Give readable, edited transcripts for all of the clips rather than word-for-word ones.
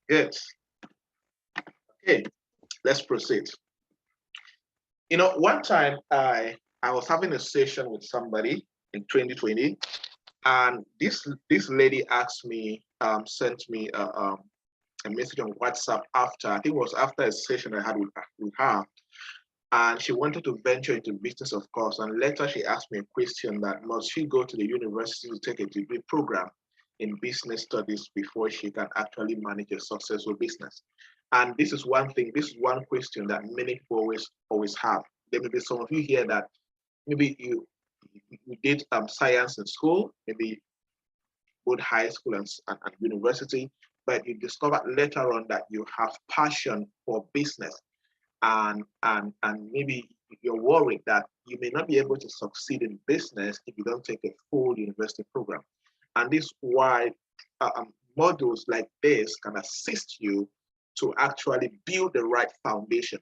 Good. Okay, let's proceed. You know, one time I was having a session with somebody in 2020, and this lady asked me, sent me a message on WhatsApp after, I think it was after a session I had with her, and she wanted to venture into business, of course. And later she asked me a question that must she go to the university to take a degree program in business studies before she can actually manage a successful business. And this is one thing, this is one question that many people always have. There may be some of you here that maybe you did science in school, maybe both high school and university, but you discover later on that you have passion for business, and maybe you're worried that you may not be able to succeed in business if you don't take a full university program. And this is why modules like this can assist you to actually build the right foundation.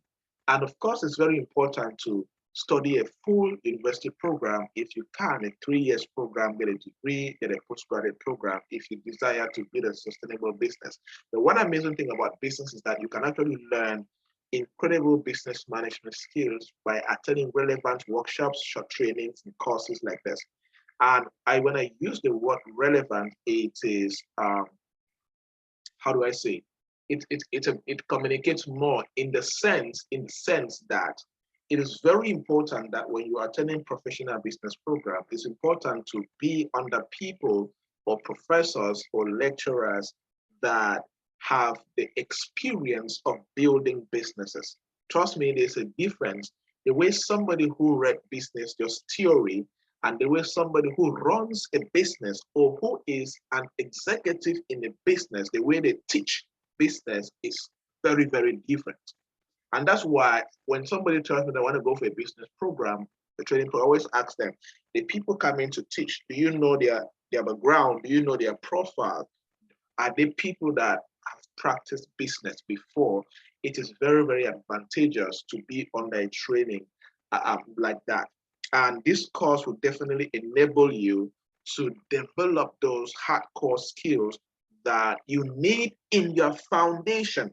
And of course, it's very important to study a full university program if you can, a 3 years program, get a degree, get a postgraduate program if you desire to build a sustainable business. The one amazing thing about business is that you can actually learn incredible business management skills by attending relevant workshops, short trainings, and courses like this. And when I use the word relevant, it is how do I say? It communicates more in the sense that it is very important that when you are attending professional business program, it's important to be under people or professors or lecturers that have the experience of building businesses. Trust me, there's a difference. The way somebody who read business, just theory, and the way somebody who runs a business or who is an executive in a business, the way they teach business is very, very different. And that's why when somebody tells me they want to go for a business program, the training program, I always ask them, the people coming to teach, do you know their background? Do you know their profile? Are they people that have practiced business before? It is very, very advantageous to be under a training like that. And this course will definitely enable you to develop those hardcore skills that you need in your foundation,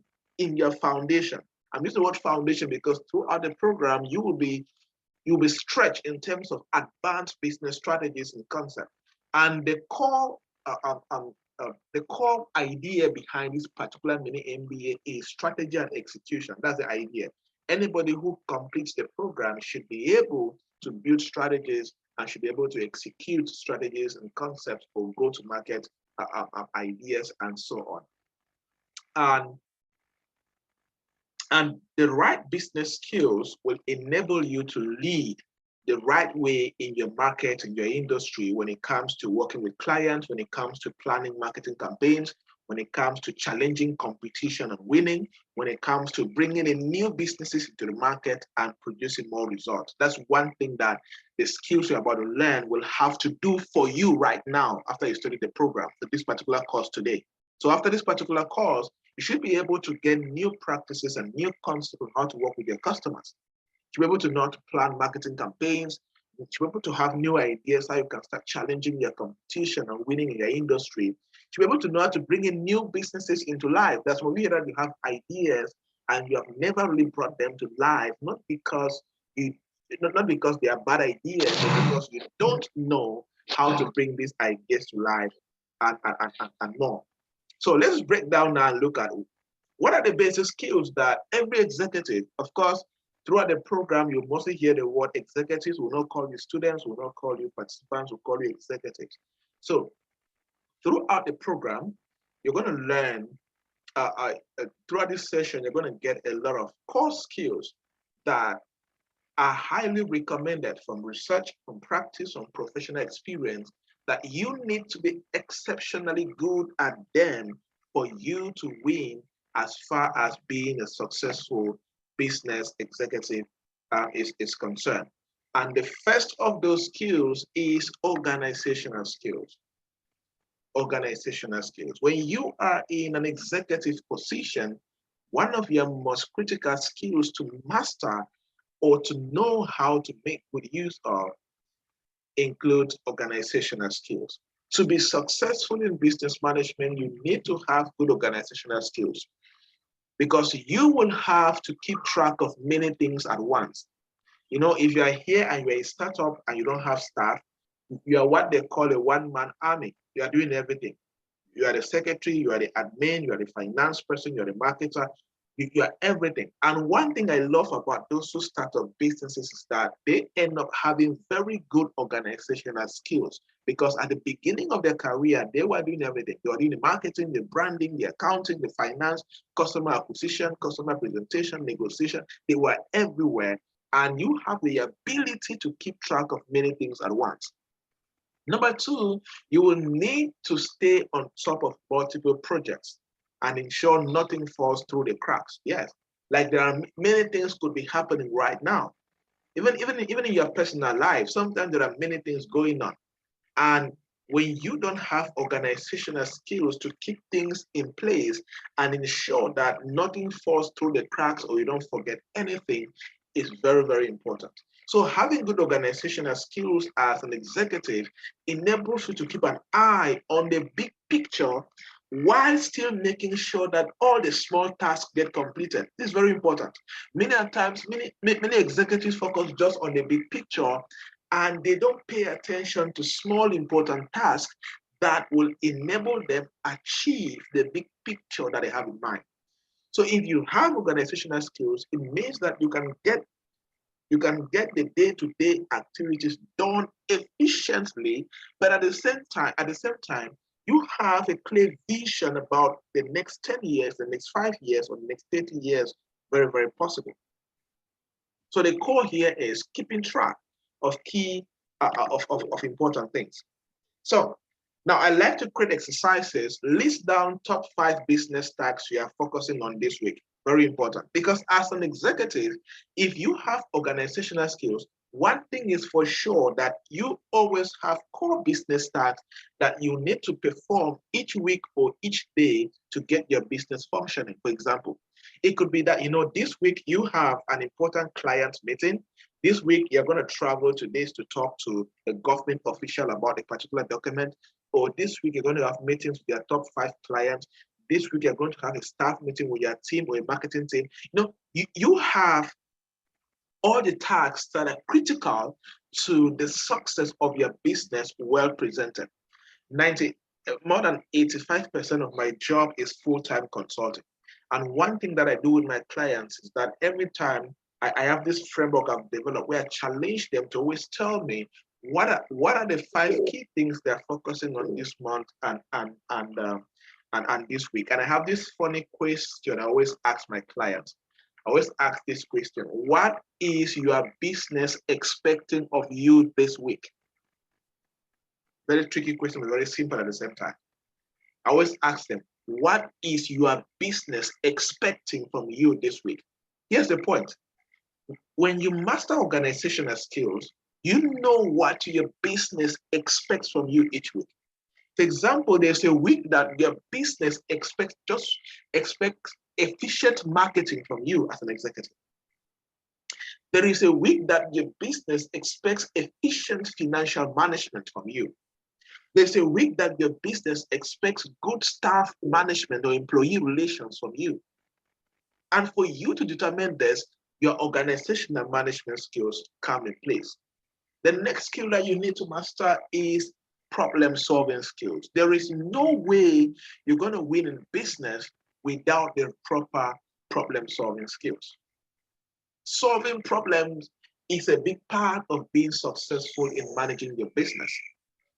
I'm using the word foundation because throughout the program, you'll be stretched in terms of advanced business strategies and concepts. And the core idea behind this particular mini MBA is strategy and execution. That's the idea. Anybody who completes the program should be able to build strategies and should be able to execute strategies and concepts for go-to-market ideas and so on. And the right business skills will enable you to lead the right way in your market, in your industry, when it comes to working with clients, when it comes to planning marketing campaigns, when it comes to challenging competition and winning, when it comes to bringing in new businesses into the market and producing more results. That's one thing that the skills you're about to learn will have to do for you right now after you study the program, for this particular course today. So after this particular course, you should be able to get new practices and new concepts on how to work with your customers. To be able to know how to plan marketing campaigns, to be able to have new ideas how you can start challenging your competition and winning in your industry, to be able to know how to bring in new businesses into life. That's when we hear that you have ideas and you have never really brought them to life, not because not because they are bad ideas, but because you don't know how to bring these ideas to life and more. So let's break down now and look at what are the basic skills that every executive, of course, throughout the program, you mostly hear the word executives. Will not call you students, will not call you participants, will call you executives. So throughout the program, you're going to learn, throughout this session, you're going to get a lot of core skills that are highly recommended from research, from practice, from professional experience, that you need to be exceptionally good at them for you to win as far as being a successful business executive is concerned. And the first of those skills is organizational skills. Organizational skills. When you are in an executive position, one of your most critical skills to master or to know how to make good use of includes organizational skills. To be successful in business management, you need to have good organizational skills because you will have to keep track of many things at once. You know, if you are here and you're a startup and you don't have staff, you are what they call a one-man army. You are doing everything. You are the secretary, you are the admin, you are the finance person, you are the marketer, you are everything. And one thing I love about those who start up businesses is that they end up having very good organizational skills because at the beginning of their career, they were doing everything. They were doing the marketing, the branding, the accounting, the finance, customer acquisition, customer presentation, negotiation. They were everywhere. And you have the ability to keep track of many things at once. Number two, you will need to stay on top of multiple projects and ensure nothing falls through the cracks. Yes, like there are many things could be happening right now. Even in your personal life, sometimes there are many things going on. And when you don't have organizational skills to keep things in place and ensure that nothing falls through the cracks or you don't forget anything is very, very important. So having good organizational skills as an executive enables you to keep an eye on the big picture while still making sure that all the small tasks get completed. This is very important. Many times, many executives focus just on the big picture and they don't pay attention to small important tasks that will enable them achieve the big picture that they have in mind. So if you have organizational skills, it means that you can get the day-to-day activities done efficiently, but at the same time, you have a clear vision about the next 10 years, the next 5 years, or the next 30 years, very, very possible. So the core here is keeping track of key of important things. So now I like to create exercises, list down top 5 business tasks you are focusing on this week. Very important because as an executive, if you have organizational skills, one thing is for sure that you always have core business tasks that you need to perform each week or each day to get your business functioning. For example, it could be that, this week you have an important client meeting. This week, you're going to travel to this to talk to a government official about a particular document. Or this week, you're going to have meetings with your top 5 clients. This week, you're going to have a staff meeting with your team or a marketing team. You have all the tasks that are critical to the success of your business well presented. More than 85% of my job is full-time consulting. And one thing that I do with my clients is that every time I have this framework I've developed where I challenge them to always tell me what are the 5 key things they're focusing on this month and this week. And I have this funny question I always ask my clients. I always ask this question: what is your business expecting of you this week? Very tricky question, but very simple at the same time. I always ask them, what is your business expecting from you this week? Here's the point. When you master organizational skills, you know what your business expects from you each week. For example, there's a week that your business expects efficient marketing from you as an executive. There is a week that your business expects efficient financial management from you. There's a week that your business expects good staff management or employee relations from you. And for you to determine this, your organizational management skills come in place. The next skill that you need to master is problem-solving skills. There is no way you're going to win in business without the proper problem-solving skills. Solving problems is a big part of being successful in managing your business.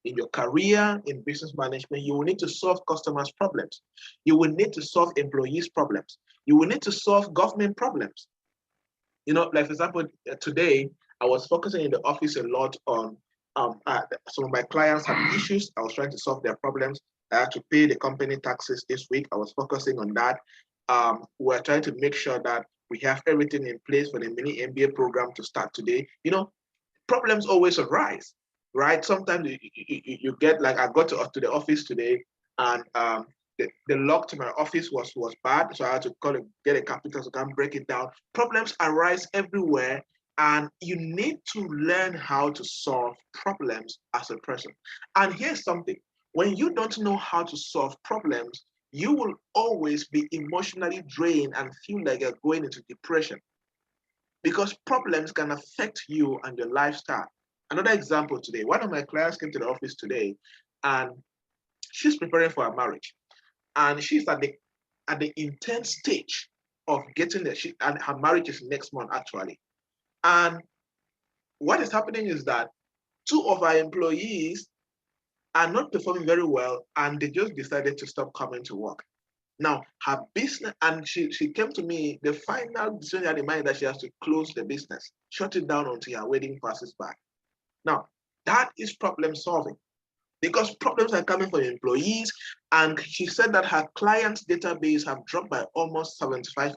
In your career, in business management, you will need to solve customers' problems. You will need to solve employees' problems. You will need to solve government problems. Like for example, today, I was focusing in the office a lot on some of my clients had issues. I was trying to solve their problems. I had to pay the company taxes this week. I was focusing on that. We're trying to make sure that we have everything in place for the mini MBA program to start today. Problems always arise, right? Sometimes you get, like, I got to the office today and the lock to my office was bad, so I had to get a carpenter to come break it down. Problems arise everywhere, and you need to learn how to solve problems as a person. And here's something: When you don't know how to solve problems, you will always be emotionally drained and feel like you're going into depression, because problems can affect you and your lifestyle. Another example today, one of my clients came to the office today and she's preparing for a marriage, and she's at the intense stage of getting there. And her marriage is next month actually. And what is happening is that two of our employees are not performing very well, and they just decided to stop coming to work. Now, her business, and she came to me, the final decision had in mind that she has to close the business, shut it down until her wedding passes by. Now, that is problem solving, because problems are coming from employees, and she said that her clients' database have dropped by almost 75%.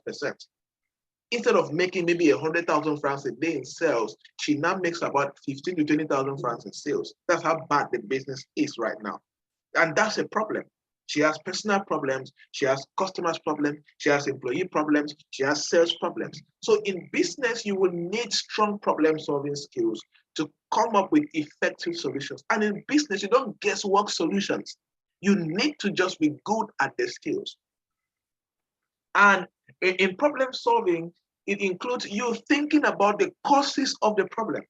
Instead of making maybe 100,000 francs a day in sales, she now makes about 15 to 20,000 francs in sales. That's how bad the business is right now. And that's a problem. She has personal problems, she has customers problems, she has employee problems, she has sales problems. So in business, you will need strong problem solving skills to come up with effective solutions. And in business, you don't guesswork solutions. You need to just be good at the skills. And in problem solving, it includes you thinking about the causes of the problem.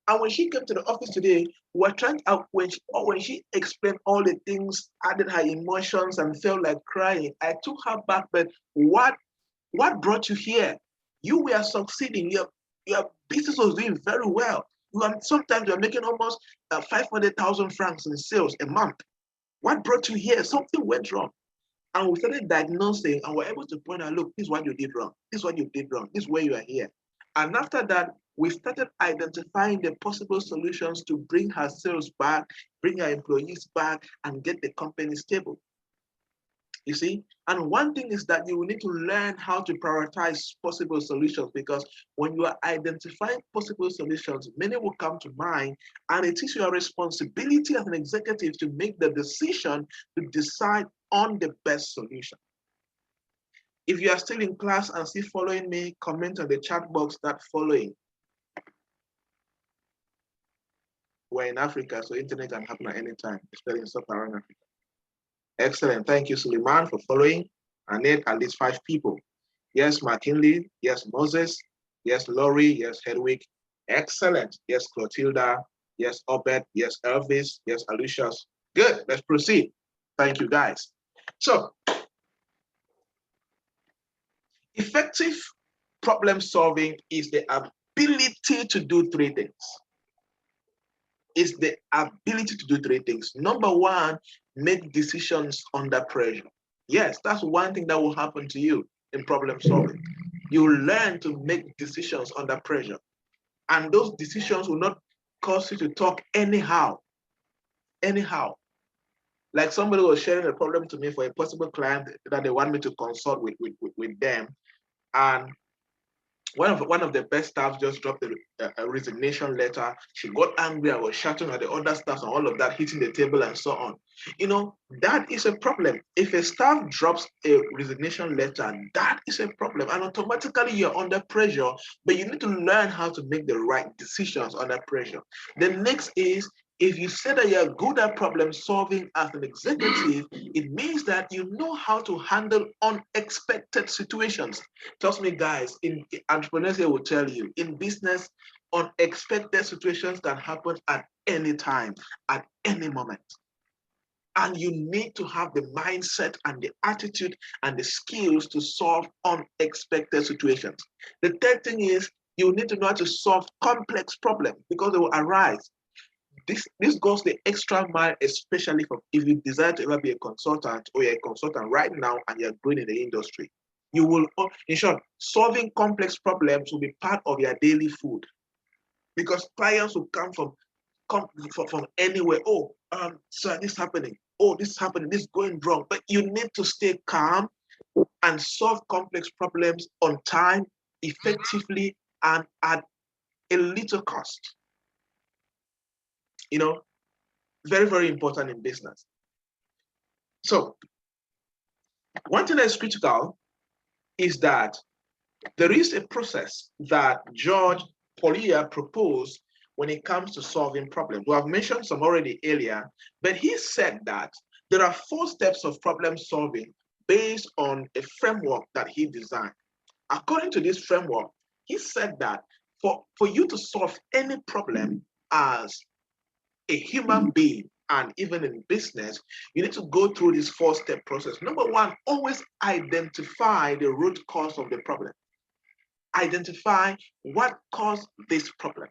And when she came to the office today, we're trying out when she explained all the things, added her emotions and felt like crying, I took her back. But what brought you here? You were succeeding. Your business was doing very well. Sometimes you're making almost 500,000 francs in sales a month. What brought you here? Something went wrong. And we started diagnosing, and we're able to point out, look, this is what you did wrong. This is what you did wrong. This is where you are here. And after that, we started identifying the possible solutions to bring her sales back, bring her employees back, and get the company stable. You see? And one thing is that you will need to learn how to prioritize possible solutions, because when you are identifying possible solutions, many will come to mind, and it is your responsibility as an executive to make the decision to decide on the best solution. If you are still in class and still following me, comment on the chat box that following. We're in Africa, so internet can happen at any time, especially in sub-Saharan Africa. Excellent. Thank you, Suleiman, for following. I need at least 5 people. Yes, McKinley. Yes, Moses. Yes, Laurie. Yes, Hedwig. Excellent. Yes, Clotilda. Yes, Obed. Yes, Elvis. Yes, Alucius. Good. Let's proceed. Thank you, guys. So, effective problem solving is the ability to do 3 things. Is the ability to do 3 things. Number 1, make decisions under pressure. Yes, that's one thing that will happen to you in problem solving. You learn to make decisions under pressure. And those decisions will not cause you to talk anyhow. Anyhow. Like somebody was sharing a problem to me for a possible client that they want me to consult with them. And one of the best staff just dropped a resignation letter. She got angry. I was shouting at the other staff and all of that, hitting the table and so on. You know, that is a problem. If a staff drops a resignation letter, that is a problem. And automatically you're under pressure, but you need to learn how to make the right decisions under pressure. The next is, if you say that you're good at problem solving as an executive, it means that you know how to handle unexpected situations. Trust me, guys, in entrepreneurship will tell you, in business, unexpected situations can happen at any time, at any moment. And you need to have the mindset and the attitude and the skills to solve unexpected situations. The third thing is, you need to know how to solve complex problems, because they will arise. This goes the extra mile, especially if you desire to ever be a consultant, or you're a consultant right now and you're growing in the industry. You will, in short, solving complex problems will be part of your daily food, because clients will come from anywhere. Oh, sir, this is happening. Oh, this is happening. This is going wrong. But you need to stay calm and solve complex problems on time, effectively, and at a little cost. You know, very, very important in business. So, one thing that is critical is that there is a process that George Polier proposed, when it comes to solving problems. We have mentioned some already earlier, but he said that there are 4 steps of problem solving based on a framework that he designed. According to this framework, he said that for you to solve any problem as a human being and even in business, you need to go through this 4-step process. Number 1, always identify the root cause of the problem. Identify what caused this problem.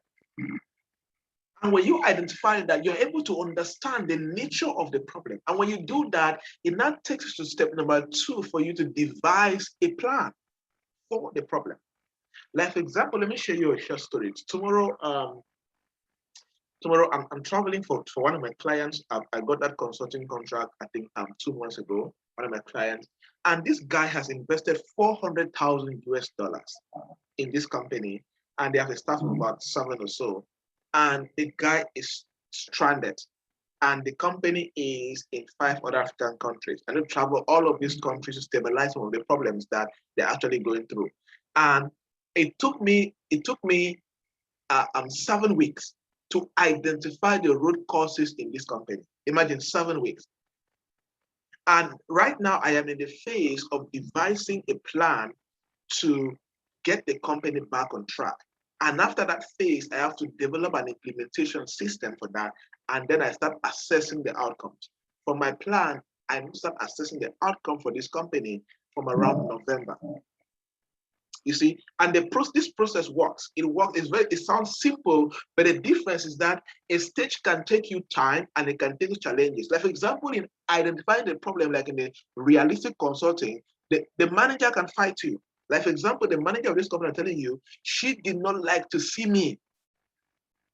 And when you identify that, you're able to understand the nature of the problem. And when you do that, it now takes us to step number 2 for you to devise a plan for the problem. Like, for example, let me share you a short story. Tomorrow, I'm traveling for one of my clients. I got that consulting contract, I think 2 months ago, one of my clients. And this guy has invested $400,000 in this company. And they have a staff of about 7 or so. And the guy is stranded. And the company is in 5 other African countries. And they travel all of these countries to stabilize some of the problems that they're actually going through. And it took me 7 weeks to identify the root causes in this company. Imagine 7 weeks. And right now I am in the phase of devising a plan to get the company back on track. And after that phase, I have to develop an implementation system for that. And then I start assessing the outcomes. For my plan, I start assessing the outcome for this company from around November. You see, and this process works. It sounds simple, but the difference is that a stage can take you time and it can take you challenges. Like, for example, in identifying the problem, like in the realistic consulting, the manager can fight you. Like, for example, the manager of this company are telling you, she did not like to see me.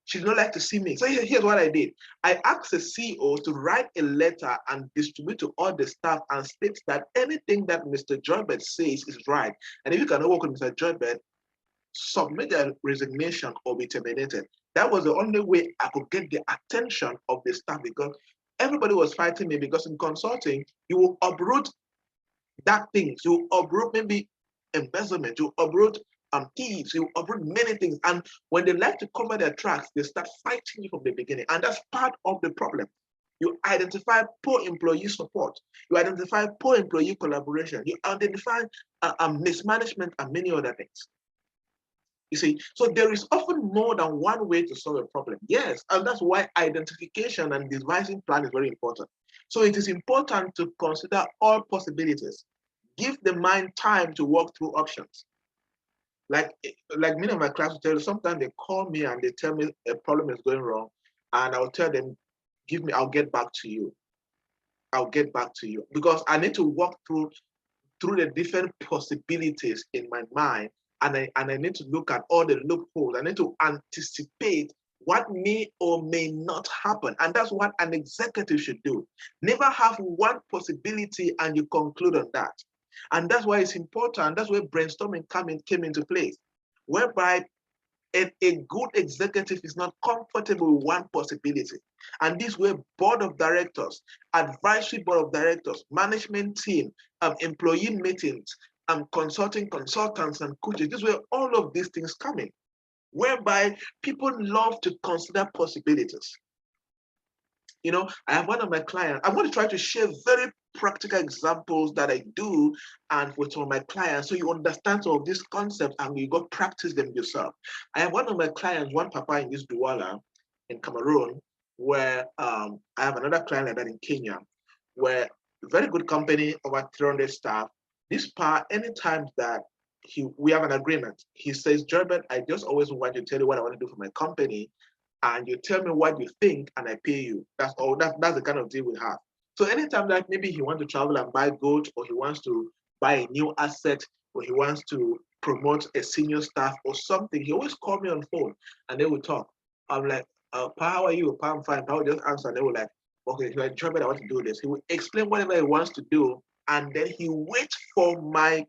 She did not like to see me. So here's what I did. I asked the CEO to write a letter and distribute to all the staff and state that anything that Mr. Joybert says is right. And if you cannot work with Mr. Joybert, submit a resignation or be terminated. That was the only way I could get the attention of the staff, because everybody was fighting me. Because in consulting, you will uproot that things. You will uproot maybe embezzlement. You will uproot thieves. You will uproot many things. And when they like to cover their tracks, they start fighting you from the beginning. And that's part of the problem. You identify poor employee support. You identify poor employee collaboration. You identify mismanagement and many other things. You see, so there is often more than one way to solve a problem. Yes, and that's why identification and devising plan is very important. So it is important to consider all possibilities. Give the mind time to work through options. Like many of my clients will tell you, sometimes they call me and they tell me a problem is going wrong, and I'll tell them, I'll get back to you. I'll get back to you, because I need to walk through the different possibilities in my mind, and I need to look at all the loopholes. I need to anticipate what may or may not happen. And that's what an executive should do. Never have one possibility and you conclude on that. And that's why it's important. That's where brainstorming came into place, whereby a good executive is not comfortable with one possibility. And this way, board of directors, advisory board of directors, management team, employee meetings, consultants and coaches, this way all of these things come in, whereby people love to consider possibilities. You know, I have one of my clients. I'm going to try to share very practical examples that I do and with some of my clients, so you understand some of these concepts and you go practice them yourself. I have one of my clients, one papa in this Douala in Cameroon, where I have another client like that in Kenya, where very good company, over 300 staff. This pa, anytime that we have an agreement, he says, Joybert, I just always want to tell you what I want to do for my company, and you tell me what you think and I pay you. That's all. That's the kind of deal we have. So anytime that maybe he wants to travel and buy gold, or he wants to buy a new asset, or he wants to promote a senior staff or something, he always call me on phone and they will talk. I'm like, Pa, how are you? Pa, I'm fine. Pa will just answer, and they will like, okay, like, Joybert, I want to do this. He will explain whatever he wants to do, and then he waits for my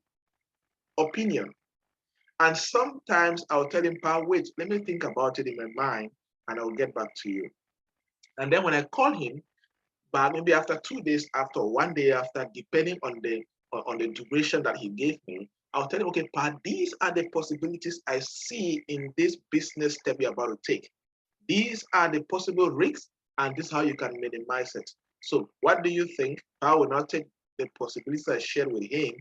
opinion. And sometimes I'll tell him, Pa, wait, let me think about it in my mind, and I'll get back to you. And then when I call him, but maybe after 2 days, after 1 day after, depending on the duration that he gave me, I'll tell him, okay, Pa, these are the possibilities I see in this business step you're about to take. These are the possible risks, and this is how you can minimize it. So what do you think? I will not take the possibilities I shared with him,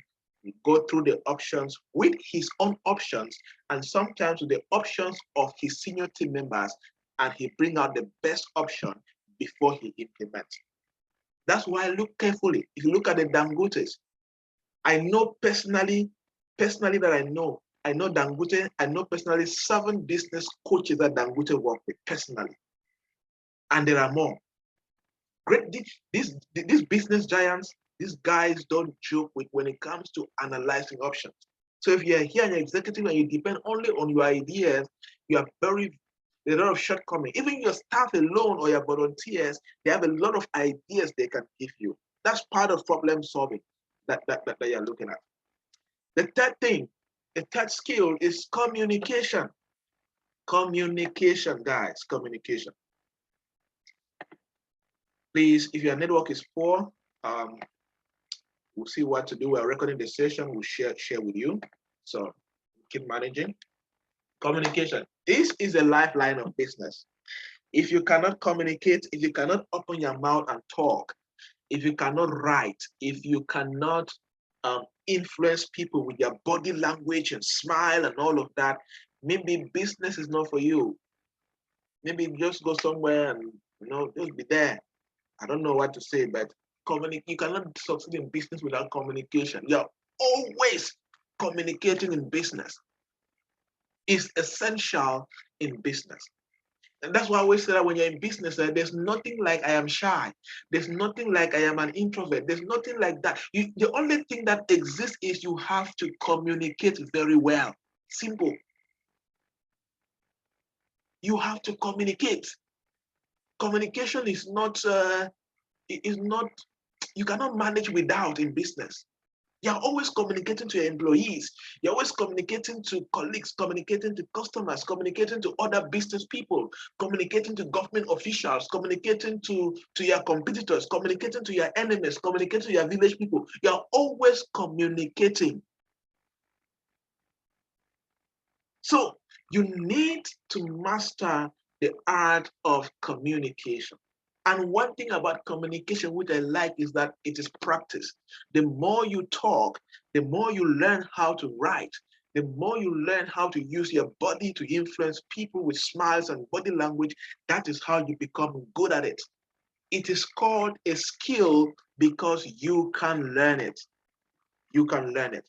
go through the options with his own options, and sometimes with the options of his senior team members, and he bring out the best option before he implements. That's why I look carefully. If you look at the Dangotes, I know personally that I know Dangote, I know personally 7 business coaches that Dangote work with personally. And there are more. Great, these business giants, these guys don't joke with when it comes to analyzing options. So if you're here and you're executive and you depend only on your ideas, you are there's a lot of shortcomings. Even your staff alone or your volunteers, they have a lot of ideas they can give you. That's part of problem solving that you're looking at. The third thing, the third skill is communication. Communication, guys, communication. Please, if your network is poor, we'll see what to do. We're recording the session. We'll share with you. So keep managing. Communication. This is a lifeline of business. If you cannot communicate, if you cannot open your mouth and talk, if you cannot write, if you cannot influence people with your body language and smile and all of that, maybe business is not for you. Maybe just go somewhere and just be there. I don't know what to say, but you cannot succeed in business without communication. You're always communicating in business. It's essential in business. And that's why I always say that when you're in business, there's nothing like I am shy. There's nothing like I am an introvert. There's nothing like that. The only thing that exists is you have to communicate very well. Simple. You have to communicate. Communication is not, you cannot manage without in business. You're always communicating to your employees. You're always communicating to colleagues, communicating to customers, communicating to other business people, communicating to government officials, communicating to your competitors, communicating to your enemies, communicating to your village people. You're always communicating. So you need to master the art of communication. And one thing about communication which I like is that it is practice. The more you talk, the more you learn how to write, the more you learn how to use your body to influence people with smiles and body language. That is how you become good at it. It is called a skill because you can learn it. You can learn it.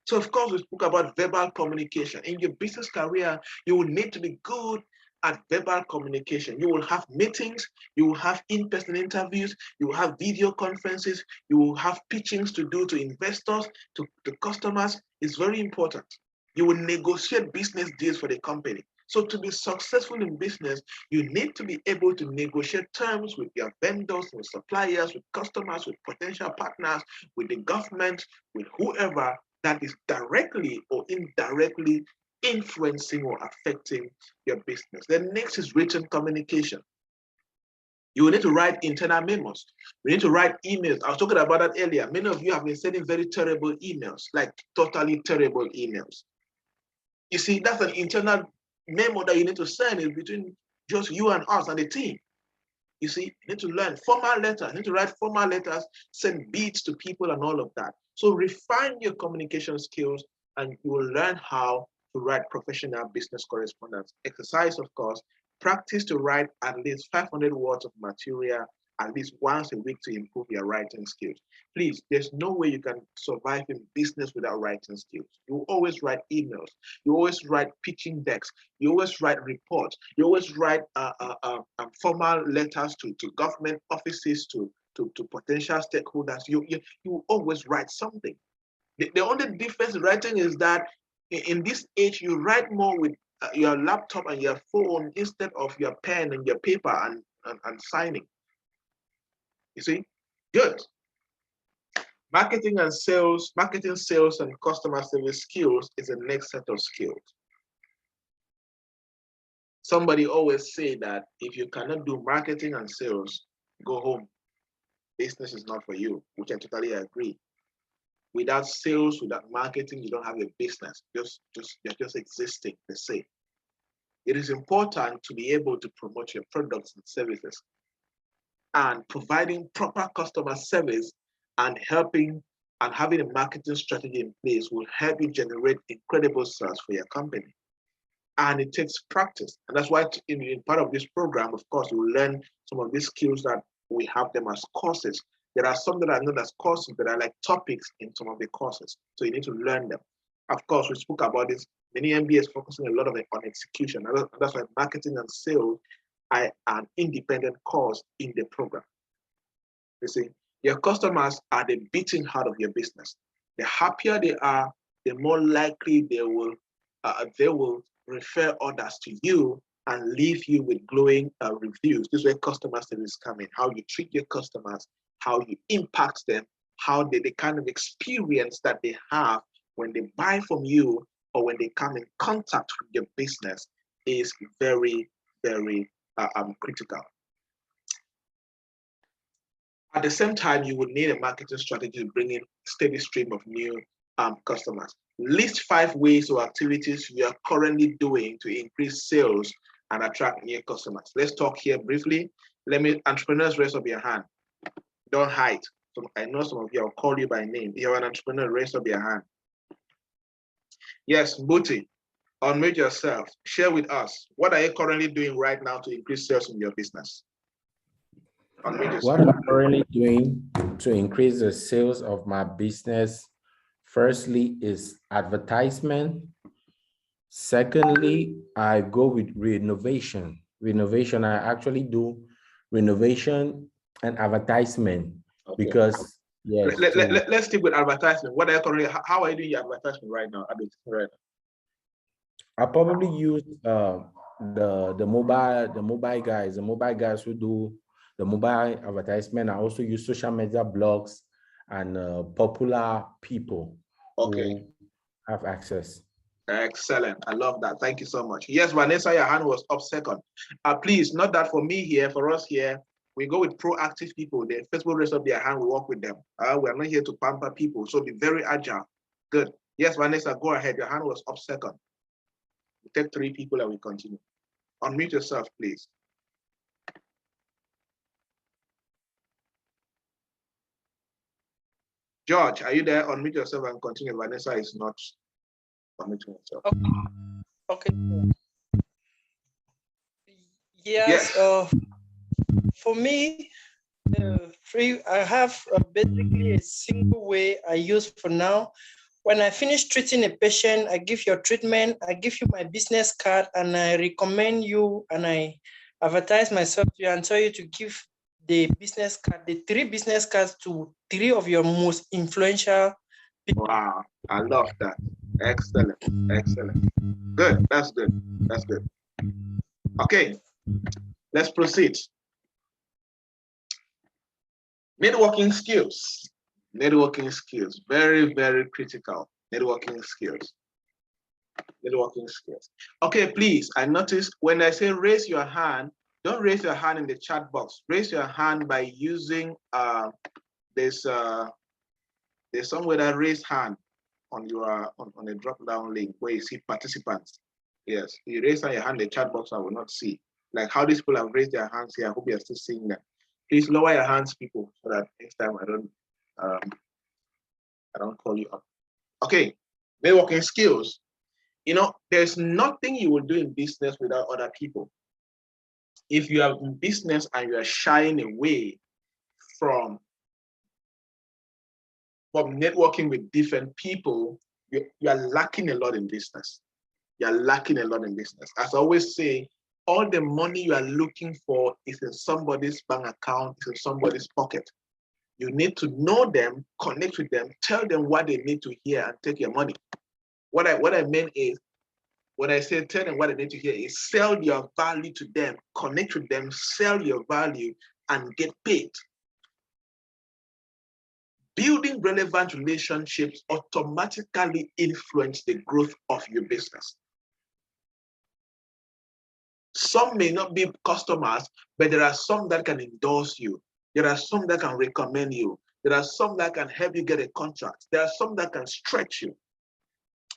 So of course, we spoke about verbal communication. In your business career, you will need to be good at verbal communication. You will have meetings, you will have in-person interviews, you will have video conferences, you will have pitchings to do to investors, to customers. It's very important. You will negotiate business deals for the company. So to be successful in business, you need to be able to negotiate terms with your vendors, with suppliers, with customers, with potential partners, with the government, with whoever that is directly or indirectly influencing or affecting your business. The next is written communication. You will need to write internal memos. We need to write emails. I was talking about that earlier. Many of you have been sending very terrible emails, like totally terrible emails. You see, that's an internal memo that you need to send is between just you and us and the team. You see, you need to learn formal letters, you need to write formal letters, send beats to people and all of that. So refine your communication skills and you will learn how to write professional business correspondence. Exercise, of course, practice to write at least 500 words of material at least once a week to improve your writing skills. Please, there's no way you can survive in business without writing skills. You always write emails. You always write pitching decks. You always write reports. You always write formal letters to government offices, to potential stakeholders. You always write something. The only difference in writing is that in this age, you write more with your laptop and your phone instead of your pen and your paper and signing. You see? Good. Marketing, sales, and customer service skills is the next set of skills. Somebody always say that if you cannot do marketing and sales, go home. Business is not for you, which I totally agree. Without sales, without marketing, you don't have a business. You're just existing, per se. it is important to be able to promote your products and services. And providing proper customer service and helping and having a marketing strategy in place will help you generate incredible sales for your company. And it takes practice. And that's why in part of this program, of course, you will learn some of these skills that we have them as courses. There are some that are not as courses, but are like topics in some of the courses. So you need to learn them. Of course, we spoke about this. Many MBAs focusing a lot on execution. And that's why marketing and sales are an independent course in the program. You see, your customers are the beating heart of your business. The happier they are, the more likely they will refer others to you and leave you with glowing reviews. This is where customer service come in, how you treat your customers, how you impact them, how the kind of experience that they have when they buy from you or when they come in contact with your business is very, very critical. At the same time, you would need a marketing strategy to bring in a steady stream of new customers. List 5 ways or activities you are currently doing to increase sales and attract new customers. Let's talk here briefly. Entrepreneurs, raise up your hand. Don't hide. I know some of you, I'll call you by name. If you're an entrepreneur, raise up your hand. Yes, Booty, unmute yourself. Share with us. What are you currently doing right now to increase sales in your business? What I'm currently doing to increase the sales of my business, firstly, is advertisement. Secondly, I go with renovation. Renovation, I actually do renovation and advertisement. Okay. Because yes. Let's stick with advertisement. What are you currently? How are you doing your advertisement right now? I probably use the mobile guys who do the mobile advertisement. I also use social media blogs and popular people who have access. Excellent. I love that. Thank you so much. Yes, Vanessa, your hand was up second. Please, not that for me here, for us here, we go with proactive people. The first will raise up their hand, we work with them. We are not here to pamper people, so be very agile. Good. Yes, Vanessa, go ahead. Your hand was up second. We take 3 people and we continue. Unmute yourself, please. George, are you there? Unmute yourself and continue. Vanessa is not unmuting herself. Okay. Yes. For me, I have basically a single way I use for now. When I finish treating a patient, I give your treatment, I give you my business card, and I recommend you and I advertise myself to you and tell you to give the business card, the 3 business cards to 3 of your most influential people. Wow, I love that. Excellent, excellent. Good, that's good, that's good. Okay, let's proceed. Networking skills. Networking skills, very, very critical. Networking skills. Networking skills. Okay, please, I noticed when I say raise your hand, don't raise your hand in the chat box. Raise your hand by using there's somewhere that raise hand on your on a drop-down link where you see participants. Yes, you raise your hand in the chat box, I will not see. Like how these people have raised their hands here. I hope you're still seeing them. Please lower your hands, people, so that next time I don't call you up. Okay, networking skills. You know, there's nothing you will do in business without other people. If you are in business and you are shying away from networking with different people, you are lacking a lot in business. You are lacking a lot in business. As I always say, all the money you are looking for is in somebody's bank account, is in somebody's pocket. You need to know them, connect with them, tell them what they need to hear, and take your money. What I mean is, when I say tell them what they need to hear, is sell your value to them, connect with them, sell your value, and get paid. Building relevant relationships automatically influence the growth of your business. Some may not be customers, but there are some that can endorse you. There are some that can recommend you. There are some that can help you get a contract. There are some that can stretch you.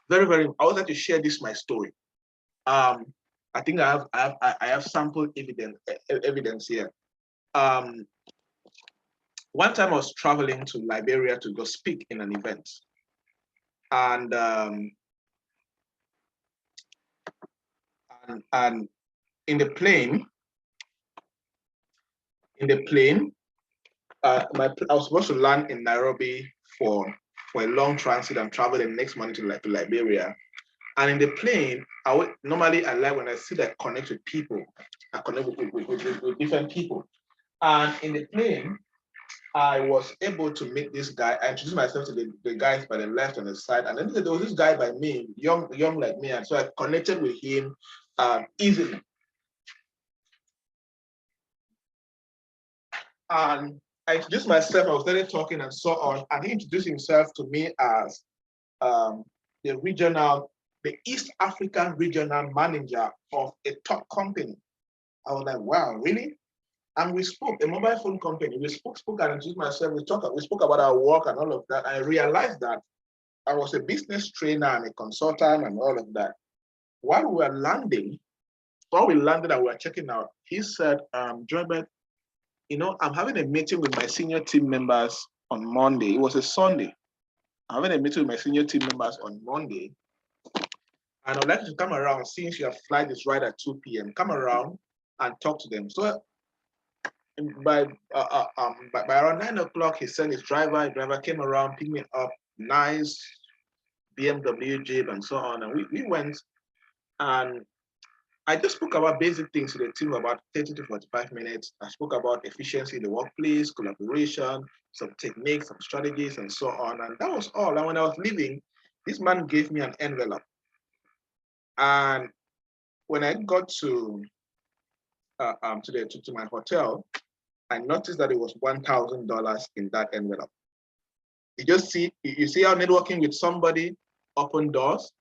Very, very, I would like to share this, my story. I think I have sample evidence here. One time I was traveling to Liberia to go speak in an event, and in the plane, I was supposed to land in Nairobi for a long transit and travel the next morning to Liberia. And in the plane, normally I like when I see that I connect with people, I connect with different people. And in the plane, I was able to meet this guy. I introduced myself to the guys by the left and the side. And then there was this guy by me, young like me. And so I connected with him easily. And I introduced myself, I was started talking and so on. And he introduced himself to me as the East African regional manager of a top company. I was like, wow, really? And we spoke, a mobile phone company. We spoke and introduced myself. We spoke about our work and all of that. I realized that I was a business trainer and a consultant and all of that. While we landed and we were checking out, he said, Joybert, I'm having a meeting with my senior team members on Monday. It was a Sunday. I'm having a meeting with my senior team members on Monday. And I'd like you to come around since your flight is right at 2 p.m. Come around and talk to them. So by around 9 o'clock, he sent his driver. The driver came around, picked me up, nice BMW Jeep and so on. And we went, and I just spoke about basic things to the team about 30 to 45 minutes. I spoke about efficiency in the workplace, collaboration, some techniques, some strategies, and so on. And that was all. And when I was leaving, this man gave me an envelope. And when I got to my hotel, I noticed that it was $1,000 in that envelope. You see how networking with somebody open doors?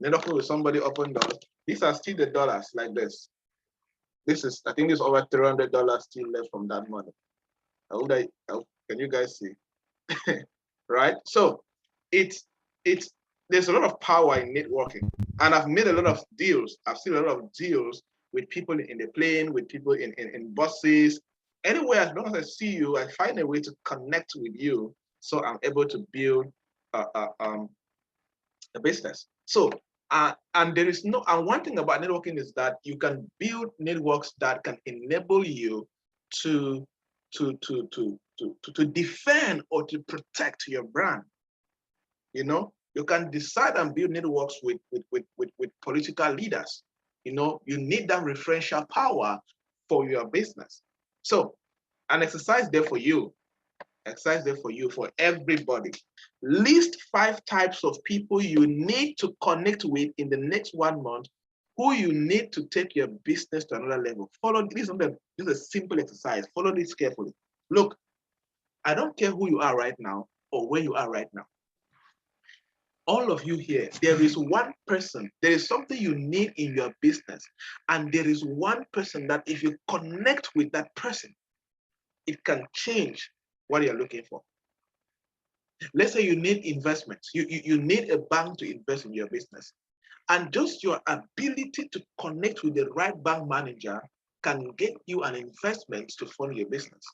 Networking with somebody open doors. These are still the dollars like this. I think it's over $300 still left from that money. Can you guys see? Right? So there's a lot of power in networking. And I've made a lot of deals. I've seen a lot of deals with people in the plane, with people in buses, anywhere. As long as I see you, I find a way to connect with you, so I'm able to build a business. So, and one thing about networking is that you can build networks that can enable you to defend or to protect your brand. You can decide and build networks with political leaders. You need that referential power for your business. So, an exercise there for you, for everybody. List 5 types of people you need to connect with in the next 1 month, who you need to take your business to another level. Follow this. This is a simple exercise. Follow this carefully. Look, I don't care who you are right now or where you are right now. All of you here, there is one person, there is something you need in your business, and there is one person that if you connect with that person, it can change what you're looking for. Let's say you need investments. You need a bank to invest in your business. And just your ability to connect with the right bank manager can get you an investment to fund your business.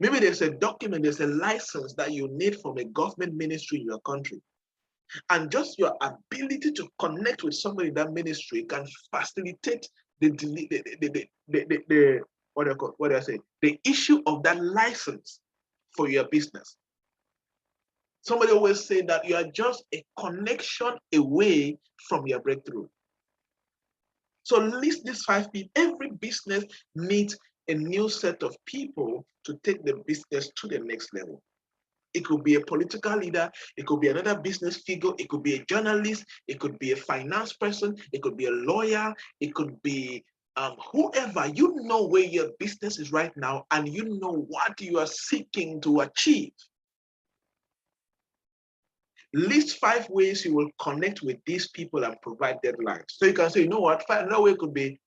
Maybe there's a document, there's a license that you need from a government ministry in your country. And just your ability to connect with somebody in that ministry can facilitate the issue of that license for your business. Somebody always say that you are just a connection away from your breakthrough. So list these 5 people. Every business needs a new set of people to take the business to the next level. It could be a political leader, it could be another business figure, it could be a journalist, it could be a finance person, it could be a lawyer, it could be whoever. You know where your business is right now, and you know what you are seeking to achieve. List 5 ways you will connect with these people and provide deadlines. So you can say, you know what, another way could be,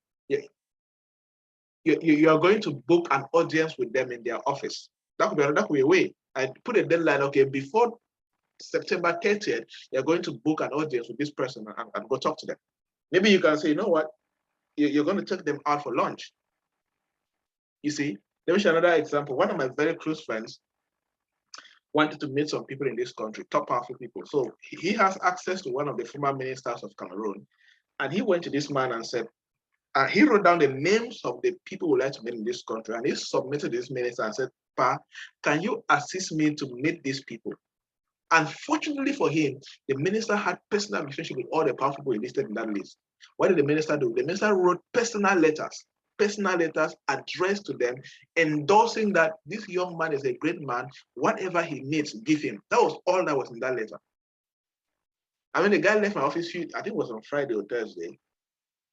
you are going to book an audience with them in their office. That could be a way. I put a deadline, okay, before September 30th, you're going to book an audience with this person and go talk to them. Maybe you can say, you know what, you're going to take them out for lunch. You see, let me share another example. One of my very close friends wanted to meet some people in this country, top powerful people. So he has access to one of the former ministers of Cameroon. And he went to this man and said, he wrote down the names of the people who would like to meet in this country. And he submitted this minister and said, Pa, can you assist me to meet these people? Unfortunately for him, the minister had personal relationship with all the powerful people he listed in that list. What did the minister do? The minister wrote personal letters addressed to them, endorsing that this young man is a great man. Whatever he needs, give him. That was all that was in that letter. I mean, the guy left my office, I think it was on Friday or Thursday,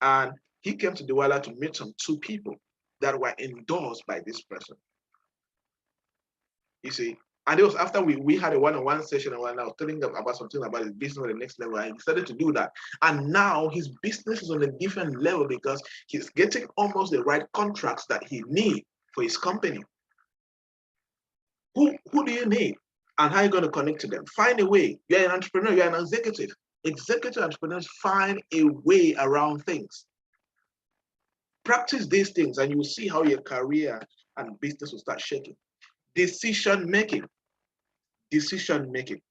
and he came to Douala to meet some 2 people that were endorsed by this person. You see, and it was after we had a one-on-one session, and I was telling him about something about his business on the next level, and he decided to do that. And now his business is on a different level because he's getting almost the right contracts that he needs for his company. Who do you need? And how are you going to connect to them? Find a way. You're an entrepreneur, you're an executive. Executive entrepreneurs find a way around things. Practice these things and you will see how your career and business will start shaking. Decision making. Decision making.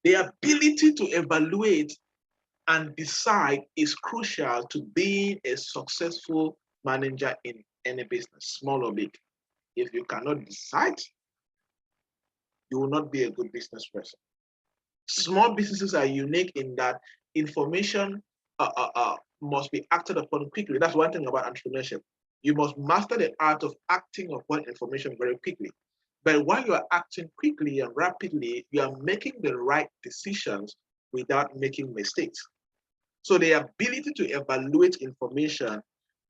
The ability to evaluate and decide is crucial to being a successful manager in any business, small or big. If you cannot decide, you will not be a good business person. Small businesses are unique in that information must be acted upon quickly. That's one thing about entrepreneurship. You must master the art of acting upon information very quickly. But while you are acting quickly and rapidly, you are making the right decisions without making mistakes. So the ability to evaluate information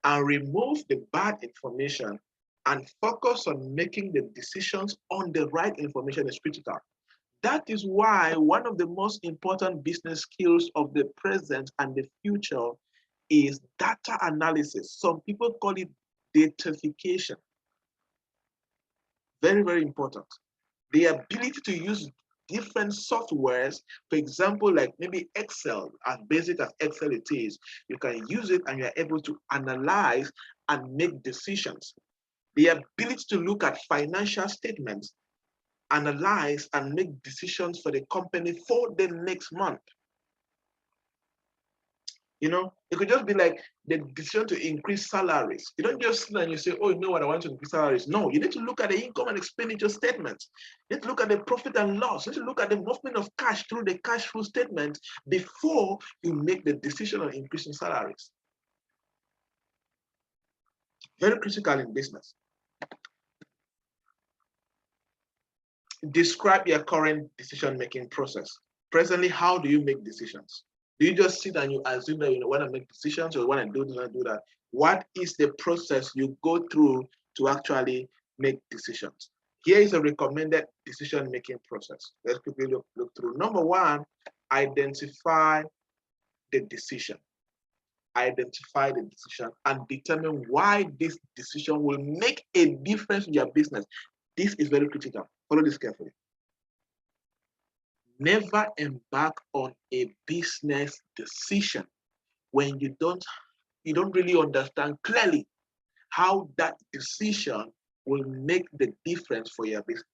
and remove the bad information and focus on making the decisions on the right information is critical. That is why one of the most important business skills of the present and the future is data analysis. Some people call it datafication. Very, very important. The ability to use different softwares, for example, like maybe Excel, as basic as Excel it is, you can use it and you're able to analyze and make decisions. The ability to look at financial statements, analyze and make decisions for the company for the next month. You know, it could just be like the decision to increase salaries. You don't just sit and you say, oh, you know what, I want to increase salaries. No, you need to look at the income and expenditure statements. You need to look at the profit and loss. You need to look at the movement of cash through the cash flow statement before you make the decision on increasing salaries. Very critical in business. Describe your current decision-making process. Presently, how do you make decisions? Do you just sit and you assume that you want to make decisions or want to do that? What is the process you go through to actually make decisions? Here is a recommended decision-making process. Let's quickly look through. Number 1, identify the decision. Identify the decision and determine why this decision will make a difference in your business. This is very critical. Follow this carefully. Never embark on a business decision when you don't really understand clearly how that decision will make the difference for your business.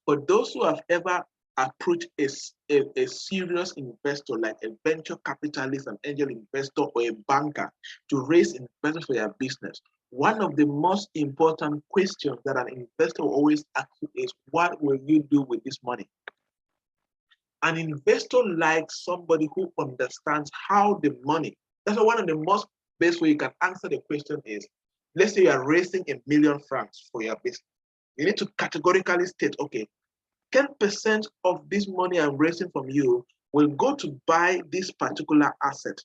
For those who have ever approached a serious investor like a venture capitalist, an angel investor, or a banker to raise investment for your business, one of the most important questions that an investor will always ask you is, what will you do with this money? An investor likes somebody who understands how the money, that's one of the most best way you can answer the question is, let's say you are raising $1 million for your business. You need to categorically state, okay, 10% of this money I'm raising from you will go to buy this particular asset.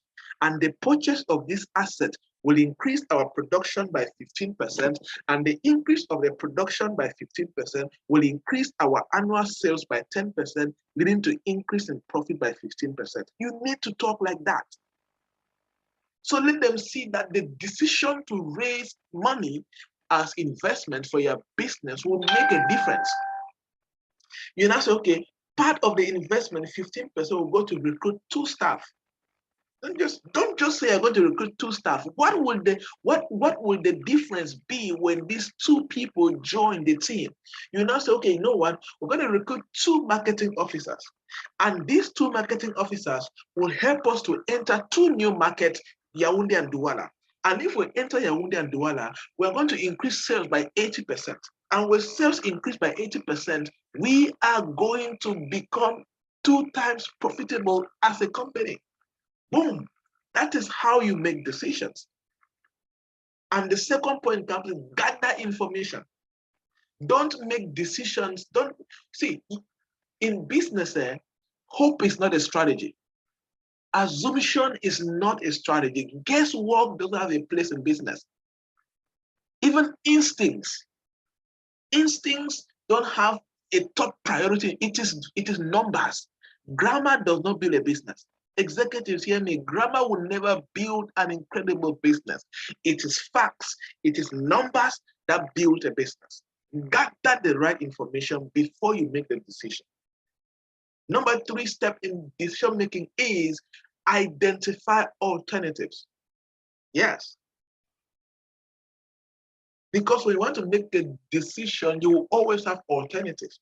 And the purchase of this asset will increase our production by 15%. And the increase of the production by 15% will increase our annual sales by 10%, leading to increase in profit by 15%. You need to talk like that. So let them see that the decision to raise money as investment for your business will make a difference. You now say, okay, part of the investment, 15% will go to recruit 2 staff. Don't just say I'm going to recruit 2 staff. What would the difference be when these 2 people join the team? You now say, okay, you know what? We're going to recruit 2 marketing officers. And these 2 marketing officers will help us to enter 2 new markets, Yaoundé and Douala. And if we enter Yaoundé and Douala, we're going to increase sales by 80%. And with sales increased by 80%, we are going to become 2 times profitable as a company. Boom. That is how you make decisions. And the second point comes is gather information. Don't make decisions. Don't see in business, hope is not a strategy. Assumption is not a strategy. Guesswork doesn't have a place in business. Even instincts don't have a top priority. It is numbers. Grammar does not build a business. Executives hear me, grammar will never build an incredible business. It is facts, it is numbers that build a business. Gather the right information before you make the decision. Number 3 step in decision making is identify alternatives. Yes. Because when you want to make a decision, you will always have alternatives.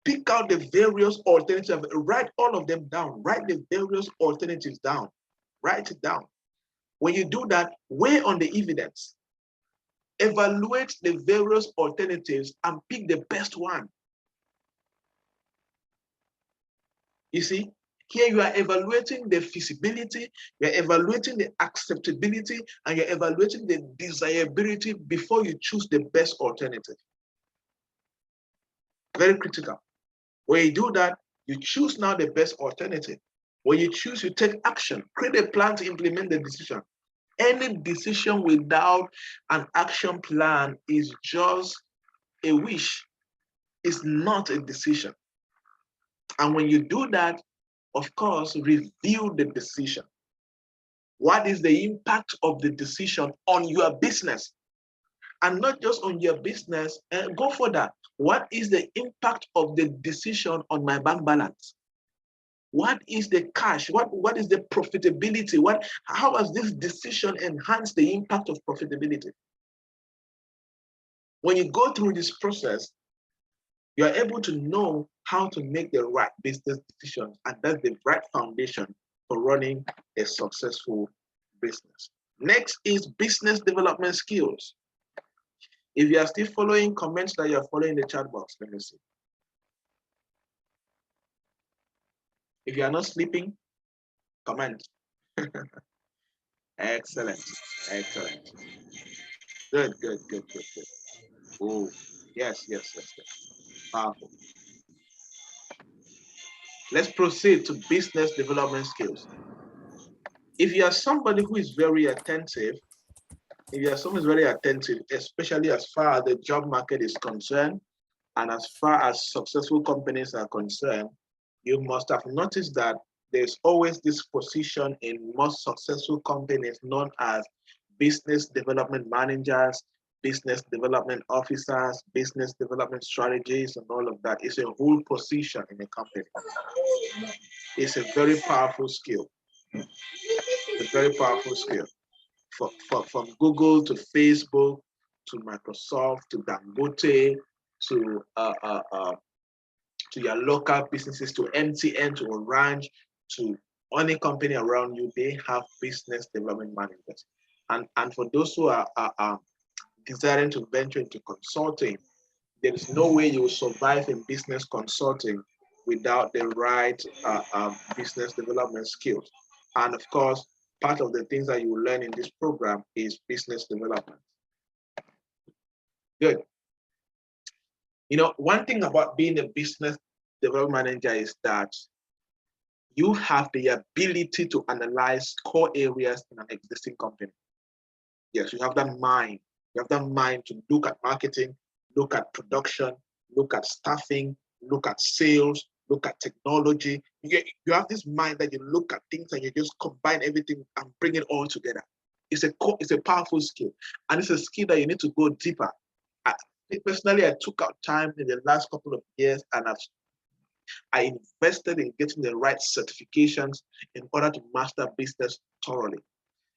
Pick out the various alternatives, write all of them down, write the various alternatives down, write it down. When you do that, weigh on the evidence, evaluate the various alternatives and pick the best one. You see, here you are evaluating the feasibility, you're evaluating the acceptability, and you're evaluating the desirability before you choose the best alternative. Very critical. When you do that, you choose now the best alternative. When you choose, you take action, create a plan to implement the decision. Any decision without an action plan is just a wish. It's not a decision. And when you do that, of course, review the decision. What is the impact of the decision on your business? And not just on your business, go further. What is the impact of the decision on my bank balance? What is the cash? What is the profitability? How has this decision enhanced the impact of profitability? When you go through this process, you are able to know how to make the right business decisions, and that's the right foundation for running a successful business. Next is business development skills. If you are still following, comments that you are following the chat box. Let me see. If you are not sleeping, comment. Excellent. Excellent. Good. Oh, yes. Powerful. Let's proceed to business development skills. If you are somebody who is very attentive, especially as far as the job market is concerned, and as far as successful companies are concerned, you must have noticed that there's always this position in most successful companies known as business development managers, business development officers, business development strategies, and all of that. It's a whole position in a company. It's a very powerful skill. A very powerful skill. From Google to Facebook to Microsoft to Dangote to your local businesses, to MTN, to Orange, to any company around you, they have business development managers. And for those who are desiring to venture into consulting, there is no way you will survive in business consulting without the right business development skills. And of course, part of the things that you will learn in this program is business development. Good. You know, one thing about being a business development manager is that you have the ability to analyze core areas in an existing company. Yes, you have that mind. You have that mind to look at marketing, look at production, look at staffing, look at sales, look at technology. You have this mind that you look at things and you just combine everything and bring it all together. It's a powerful skill, and it's a skill that you need to go deeper at. Personally, I took out time in the last couple of years and I invested in getting the right certifications in order to master business thoroughly,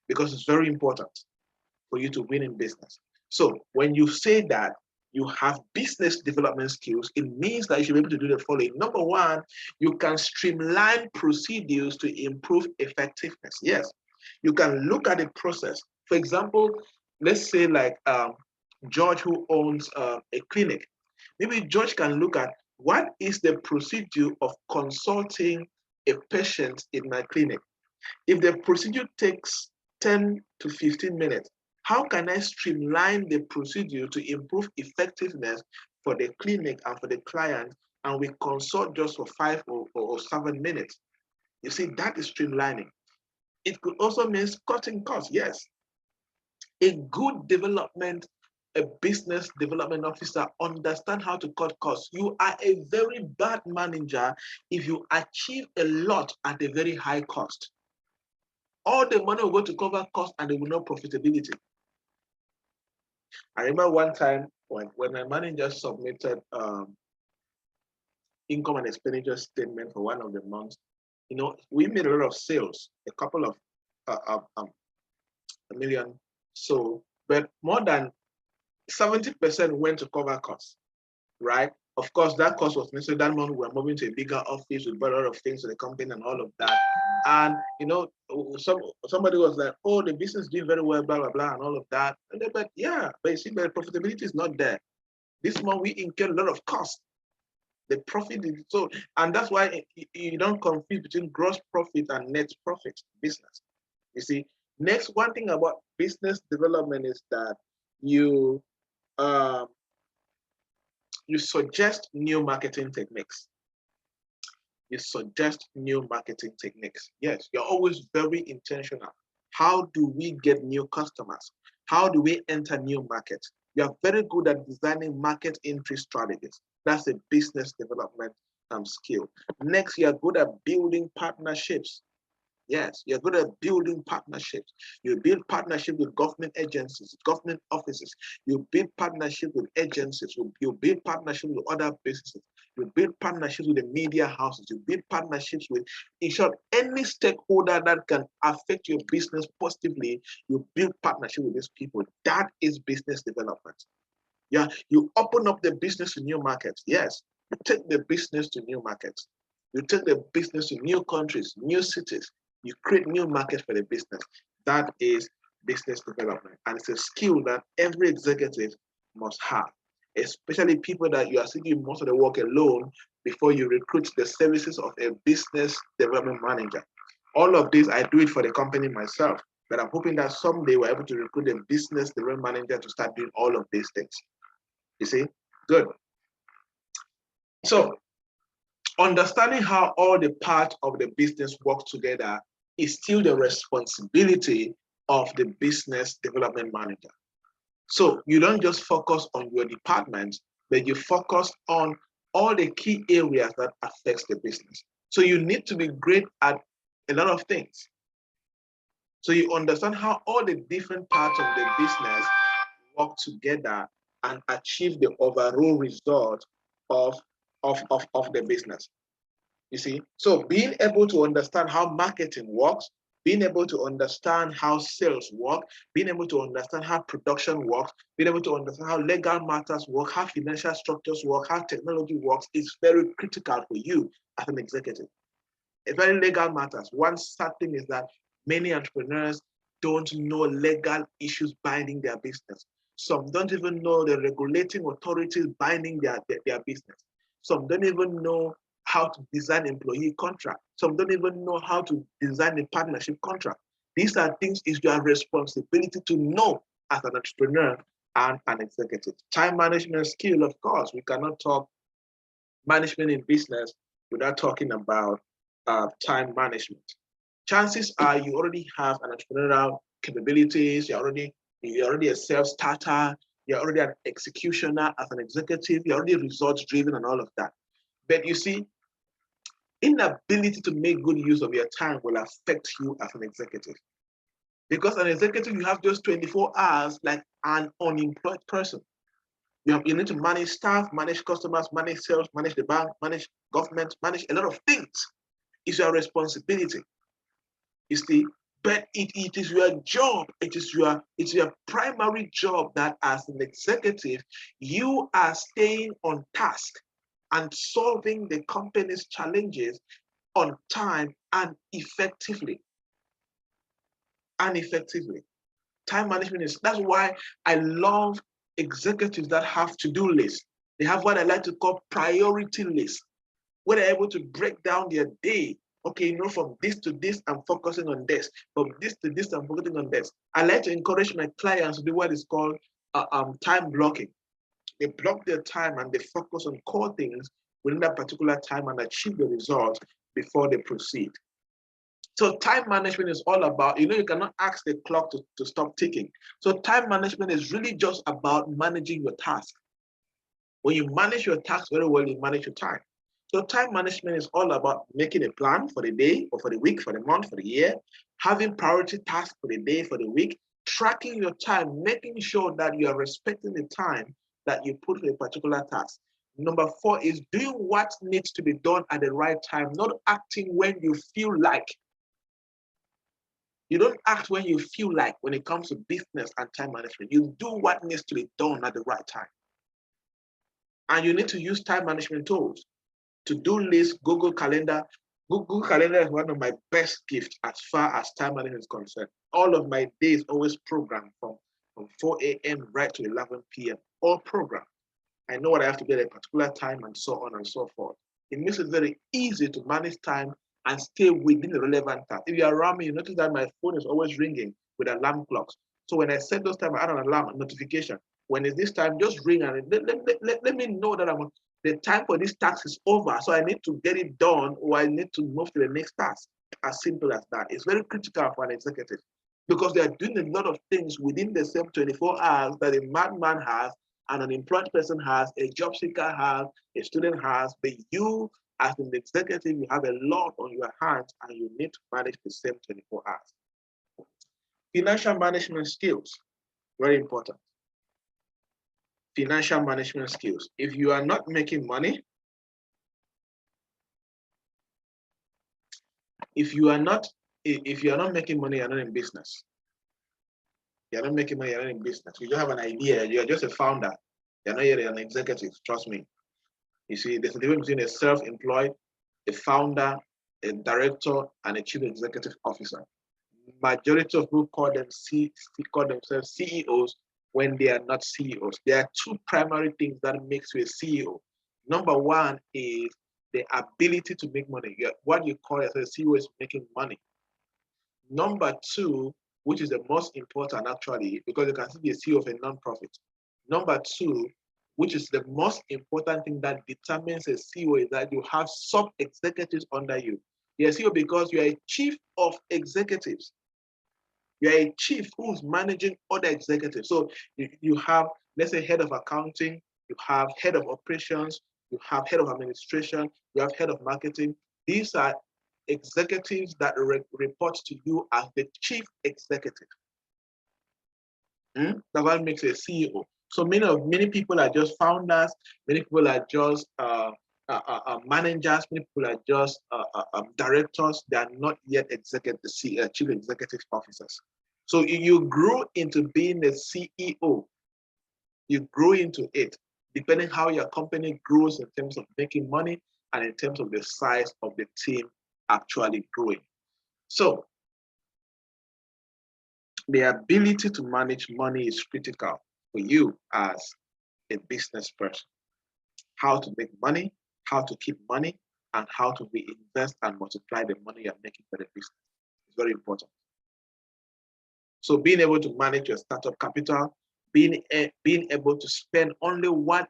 because it's very important for you to win in business. So when you say that you have business development skills, it means that you should be able to do the following. Number one, you can streamline procedures to improve effectiveness. Yes, you can look at the process. For example, let's say like George, who owns a clinic. Maybe George can look at what is the procedure of consulting a patient in my clinic. If the procedure takes 10 to 15 minutes, how can I streamline the procedure to improve effectiveness for the clinic and for the client, and we consult just for 5 or 7 minutes? You see, that is streamlining. It could also mean cutting costs. Yes, a good development, a business development officer understand how to cut costs. You are a very bad manager if you achieve a lot at a very high cost. All the money will go to cover costs and there will no profitability. I remember one time when my manager submitted income and expenditure statement for one of the months, you know, we made a lot of sales, a couple of a million. So, but more than 70% went to cover costs, right? Of course, that cost was necessary. That month we were moving to a bigger office, we bought a lot of things to the company and all of that. And you know, somebody was like, "Oh, the business is doing very well, blah blah blah," and all of that. And they but yeah, but you see, the profitability is not there. This month we incurred a lot of costs. The profit is so, and that's why you don't confuse between gross profit and net profit business. You see, next one thing about business development is that you you suggest new marketing techniques. You suggest new marketing techniques. Yes, you're always very intentional. How do we get new customers? How do we enter new markets? You are very good at designing market entry strategies. That's a business development skill. Next, you are good at building partnerships. Yes, you're good at building partnerships. You build partnership with government agencies, government offices. You build partnership with agencies. You build partnership with other businesses. You build partnerships with the media houses. You build partnerships with, in short, any stakeholder that can affect your business positively. You build partnership with these people. That is business development. Yeah, you open up the business to new markets. Yes, you take the business to new markets. You take the business to new countries, new cities. You create new markets for the business. That is business development. And it's a skill that every executive must have, especially people that you are doing most of the work alone before you recruit the services of a business development manager. All of this, I do it for the company myself, but I'm hoping that someday we're able to recruit a business development manager to start doing all of these things. You see? Good. So, understanding how all the parts of the business work together is still the responsibility of the business development manager. So you don't just focus on your department, but you focus on all the key areas that affects the business. So you need to be great at a lot of things. So you understand how all the different parts of the business work together and achieve the overall result of the business. You see, so being able to understand how marketing works, being able to understand how sales work, being able to understand how production works, being able to understand how legal matters work, how financial structures work, how technology works is very critical for you as an executive. It's very legal matters. One sad thing is that many entrepreneurs don't know legal issues binding their business. Some don't even know the regulating authorities binding their business. Some don't even know how to design employee contract. Some don't even know how to design a partnership contract. These are things it's your responsibility to know as an entrepreneur and an executive. Time management skill, of course. We cannot talk management in business without talking about time management. Chances are you already have an entrepreneurial capabilities. You're already a self-starter. You're already an executioner as an executive. You're already results-driven and all of that. But you see, inability to make good use of your time will affect you as an executive. Because an executive, you have just 24 hours like an unemployed person. You need to manage staff, manage customers, manage sales, manage the bank, manage government, manage a lot of things. It's your responsibility. You see, but it is your job. It's your primary job that as an executive, you are staying on task and solving the company's challenges on time and effectively. Time management that's why I love executives that have to-do lists. They have what I like to call priority lists, where they're able to break down their day. Okay, from this to this, I'm focusing on this. From this to this, I'm focusing on this. I like to encourage my clients to do what is called time blocking. They block their time and they focus on core things within that particular time and achieve the result before they proceed. So time management is all about, you cannot ask the clock to stop ticking. So time management is really just about managing your task. When you manage your tasks very well, you manage your time. So time management is all about making a plan for the day or for the week, for the month, for the year, having priority tasks for the day, for the week, tracking your time, making sure that you are respecting the time that you put for a particular task. Number 4 is doing what needs to be done at the right time, not acting when you feel like. You don't act when you feel like when it comes to business and time management. You do what needs to be done at the right time. And you need to use time management tools. To-do list, Google Calendar. Google Calendar is one of my best gifts as far as time management is concerned. All of my days always programmed from 4 a.m. right to 11 p.m. All programmed. I know what I have to do at a particular time and so on and so forth. It makes it very easy to manage time and stay within the relevant time. If you're around me, you notice that my phone is always ringing with alarm clocks. So when I set those time, I add an alarm notification. When it's this time, just ring and let me know that the time for this task is over. So I need to get it done or I need to move to the next task. As simple as that. It's very critical for an executive because they are doing a lot of things within the same 24 hours that a madman has, an unemployed person has, a job seeker has, a student has, but you as an executive, you have a lot on your hands and you need to manage the same 24 hours. Financial management skills, very important. Financial management skills. If you are not making money, if you are not making money, you're not in business. You're not making money, you're not in business. You don't have an idea, you're just a founder. You're not yet an executive, trust me. You see, there's a difference between a self-employed, a founder, a director, and a chief executive officer. Majority of people call themselves CEOs when they are not CEOs. There are 2 primary things that makes you a CEO. Number 1 is the ability to make money. What you call as a CEO is making money. Number 2, which is the most important actually, because you can see the CEO of a non-profit. Number 2, which is the most important thing that determines a CEO, is that you have sub-executives under you. You're a CEO because you are a chief of executives. You are a chief who's managing other executives. So you have, let's say, head of accounting, you have head of operations, you have head of administration, you have head of marketing. These are executives that report to you as the chief executive. That's what makes a CEO. So many people are just founders, many people are just managers, many people are just directors. They are not yet chief executive officers. So you grow into being a CEO. You grow into it, depending how your company grows in terms of making money and in terms of the size of the team actually growing. So the ability to manage money is critical for you as a business person. How to make money, how to keep money, and how to reinvest and multiply the money you're making for the business is very important. So being able to manage your startup capital, being able to spend only what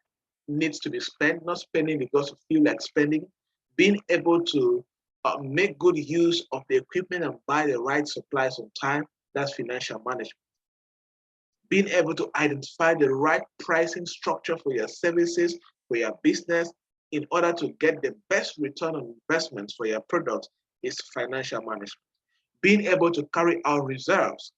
needs to be spent, not spending because you feel like spending, being able to make good use of the equipment and buy the right supplies on time, that's financial management. Being able to identify the right pricing structure for your services, for your business, in order to get the best return on investments for your product is financial management. Being able to carry out reserves,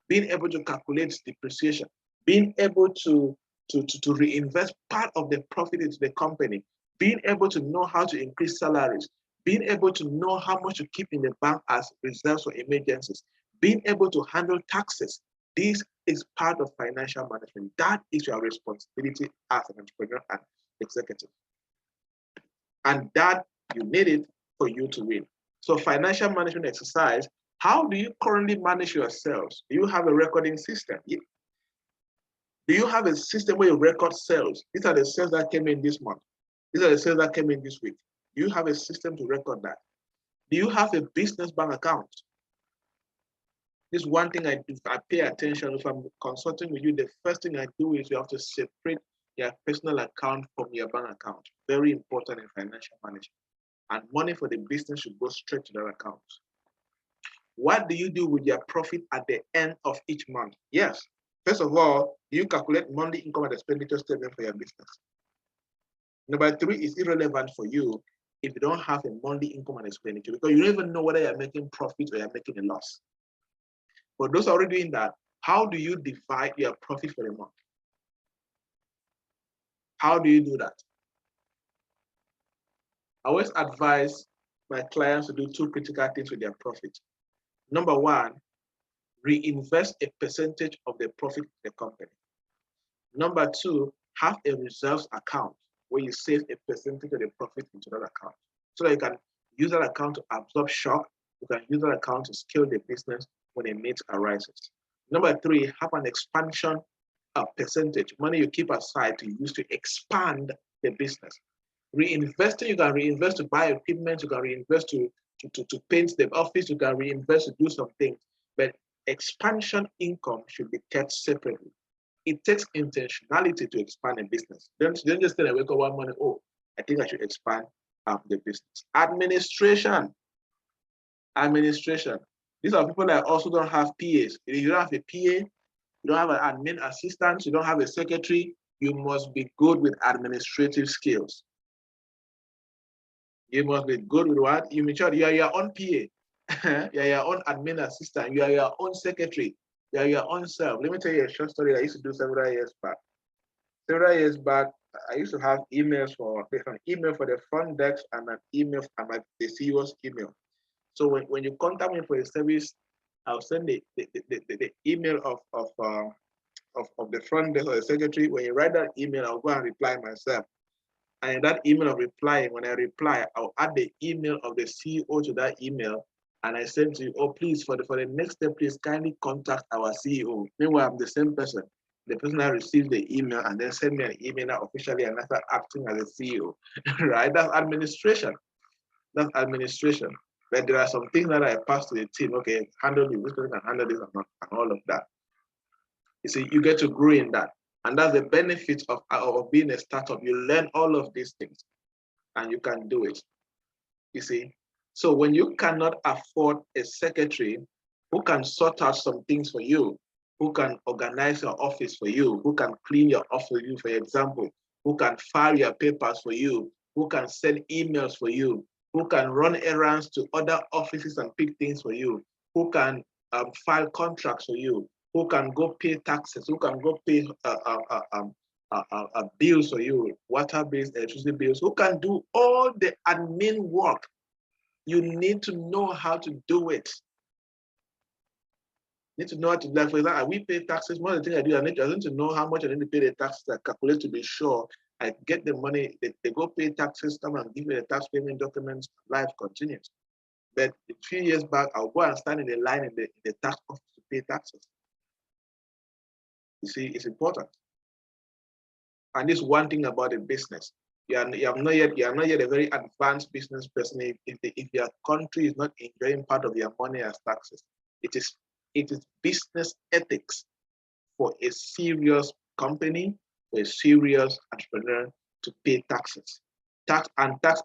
being able to calculate depreciation, being able to to reinvest part of the profit into the company, being able to know how to increase salaries, being able to know how much to keep in the bank as reserves for emergencies, being able to handle taxes. This is part of financial management. That is your responsibility as an entrepreneur and executive. And that you need it for you to win. So financial management exercise, how do you currently manage yourselves? Do you have a recording system? Do you have a system where you record sales? These are the sales that came in this month. These are the sales that came in this week. Do you have a system to record that? Do you have a business bank account? This is one thing I do. I pay attention. If I'm consulting with you, the first thing I do is you have to separate your personal account from your bank account. Very important in financial management. And money for the business should go straight to that account. What do you do with your profit at the end of each month? Yes. First of all, you calculate monthly income and expenditure statement for your business. Number three is irrelevant for you if you don't have a monthly income and expenditure, because you don't even know whether you're making profit or you're making a loss. For those already doing that, how do you divide your profit for the month? How do you do that? I always advise my clients to do two critical things with their profit. Number one, reinvest a percentage of the profit in the company. Number two, have a reserves account where you save a percentage of the profit into that account, so that you can use that account to absorb shock. You can use that account to scale the business when a need arises. Number three, have an expansion percentage, money you keep aside to use to expand the business. Reinvesting, you can reinvest to buy equipment, you can reinvest to paint the office, you can reinvest to do some things, but expansion income should be kept separately. It takes intentionality to expand a business. Don't just say, I wake up one morning, oh, I think I should expand the business. Administration. These are people that also don't have PAs. If you don't have a PA, you don't have an admin assistant, you don't have a secretary, you must be good with administrative skills. You must be good with what? You make sure you are your own PA, you are your own admin assistant, you are your own secretary, you are your own self. Let me tell you a short story that I used to do several years back. Several years back, I used to have emails for an email for the front desk and an email and the CEO's email. So when you contact me for a service, I'll send the email of the front desk or the secretary. When you write that email, I'll go and reply myself. And in that email of replying, when I reply, I'll add the email of the CEO to that email. And I said to you, oh, please, for the next step, please kindly contact our CEO. Meanwhile, I'm the same person. The person that received the email and then send me an email officially and I start acting as a CEO, right? That's administration. That's administration. But there are some things that I pass to the team. Okay, handle this, this person can handle this and all of that. You see, you get to grow in that. And that's the benefit of being a startup. You learn all of these things and you can do it. You see? So when you cannot afford a secretary who can sort out some things for you, who can organize your office for you, who can clean your office for you, for example, who can file your papers for you, who can send emails for you, who can run errands to other offices and pick things for you, who can file contracts for you, who can go pay taxes, who can go pay bills for you, water bills, electricity bills, who can do all the admin work. You need to know how to do it. You need to know how to, like, for example, we pay taxes. One of the things I do, I need to know how much I need to pay the taxes. I calculate to be sure I get the money. They go pay taxes, come and give me the tax payment documents. Life continues. But a few years back, I'll go and stand in the line in the tax office to pay taxes. You see, it's important. And this one thing about a business, you are not yet a very advanced business person if your country is not enjoying part of your money as taxes. It is business ethics for a serious company, for a serious entrepreneur to pay taxes. Tax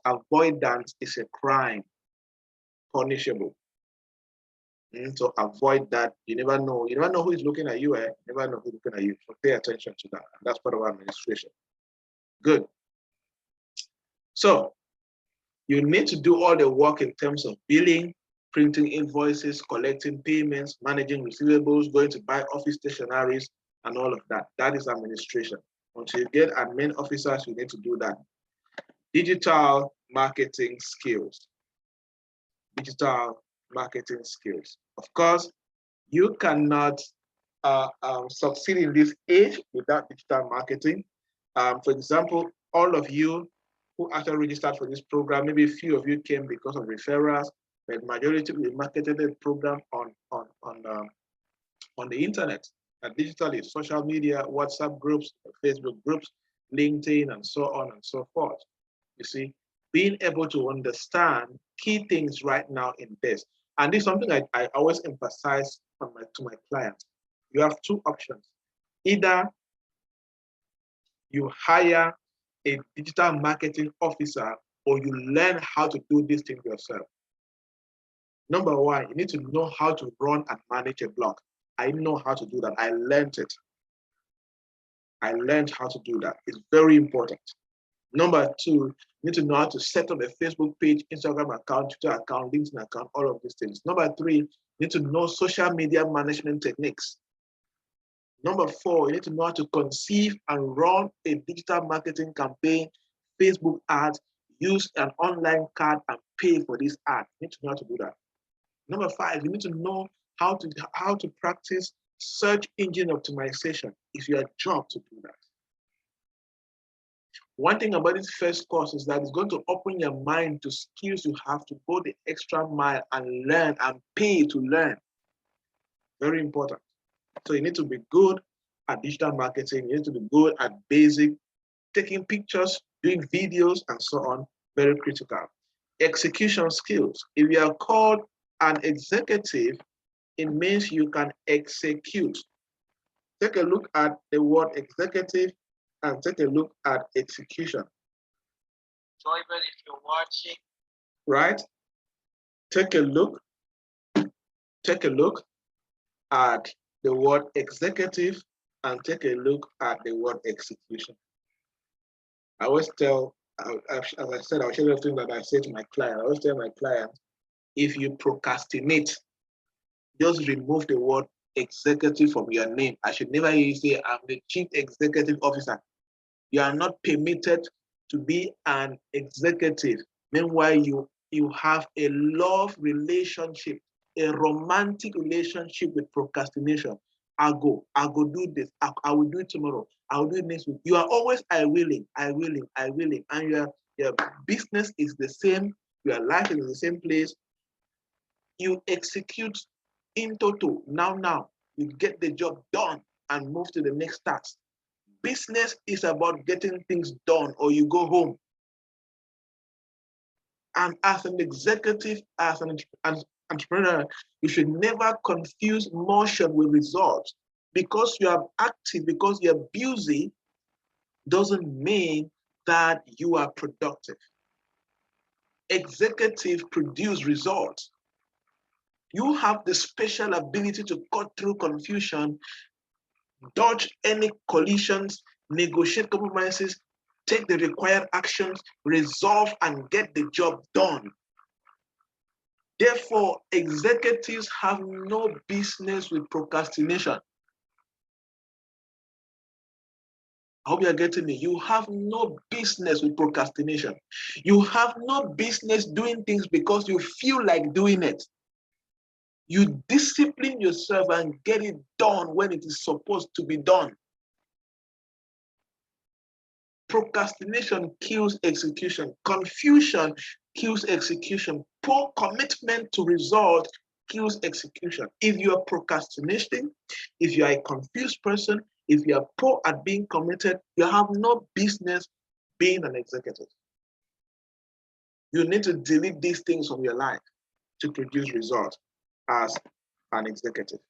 avoidance is a crime, punishable. So avoid that. You never know who is looking at you. You never know who's looking at you. So pay attention to that. And that's part of our administration. Good. So you need to do all the work in terms of billing, printing invoices, collecting payments, managing receivables, going to buy office stationaries, and all of that. That is administration. Once you get admin officers, you need to do that. Digital marketing skills. Digital marketing skills. Of course, you cannot succeed in this age without digital marketing. For example, all of you who actually registered for this program, maybe a few of you came because of referrals, but majority we marketed the program on the internet, digitally, social media, WhatsApp groups, Facebook groups, LinkedIn, and so on and so forth. You see, being able to understand key things right now in this. And this is something I always emphasize to my clients. You have two options. Either you hire a digital marketing officer or you learn how to do this thing yourself. Number one, you need to know how to run and manage a blog. I know how to do that. I learned it. I learned how to do that. It's very important. Number two, you need to know how to set up a Facebook page, Instagram account, Twitter account, LinkedIn account, all of these things. Number three, you need to know social media management techniques. Number four, you need to know how to conceive and run a digital marketing campaign, Facebook ads, use an online card and pay for this ad. You need to know how to do that. Number five, you need to know how to practice search engine optimization. It's your job to do that. One thing about this first course is that it's going to open your mind to skills you have to go the extra mile and learn and pay to learn. Very important. So you need to be good at digital marketing. You need to be good at basic, taking pictures, doing videos, and so on. Very critical. Execution skills. If you are called an executive, it means you can execute. Take a look at the word executive and take a look at execution. Joybert, if you're watching. Right? Take a look at the word executive and take a look at the word execution. I always tell, as I said, I'll share the thing that I say to my client. I always tell my client, if you procrastinate, just remove the word executive from your name. I should never hear you say, I'm the chief executive officer. You are not permitted to be an executive. Meanwhile, you have a love relationship, a romantic relationship with procrastination. I'll go do this. I will do it tomorrow. I will do it next week. You are always I willing. And your business is the same. Your life is in the same place. You execute in total. Now, you get the job done and move to the next task. Business is about getting things done or you go home. And as an executive, as an entrepreneur, you should never confuse motion with results. Because you are active, because you're busy, doesn't mean that you are productive. Executive produce results. You have the special ability to cut through confusion, dodge any collisions, negotiate compromises, take the required actions, resolve and get the job done. Therefore, executives have no business with procrastination. I hope you're getting me. You have no business with procrastination. You have no business doing things because you feel like doing it. You discipline yourself and get it done when it is supposed to be done. Procrastination kills execution. Confusion kills execution. Poor commitment to result kills execution. If you are procrastinating, if you are a confused person, if you are poor at being committed, you have no business being an executive. You need to delete these things from your life to produce results as an executive.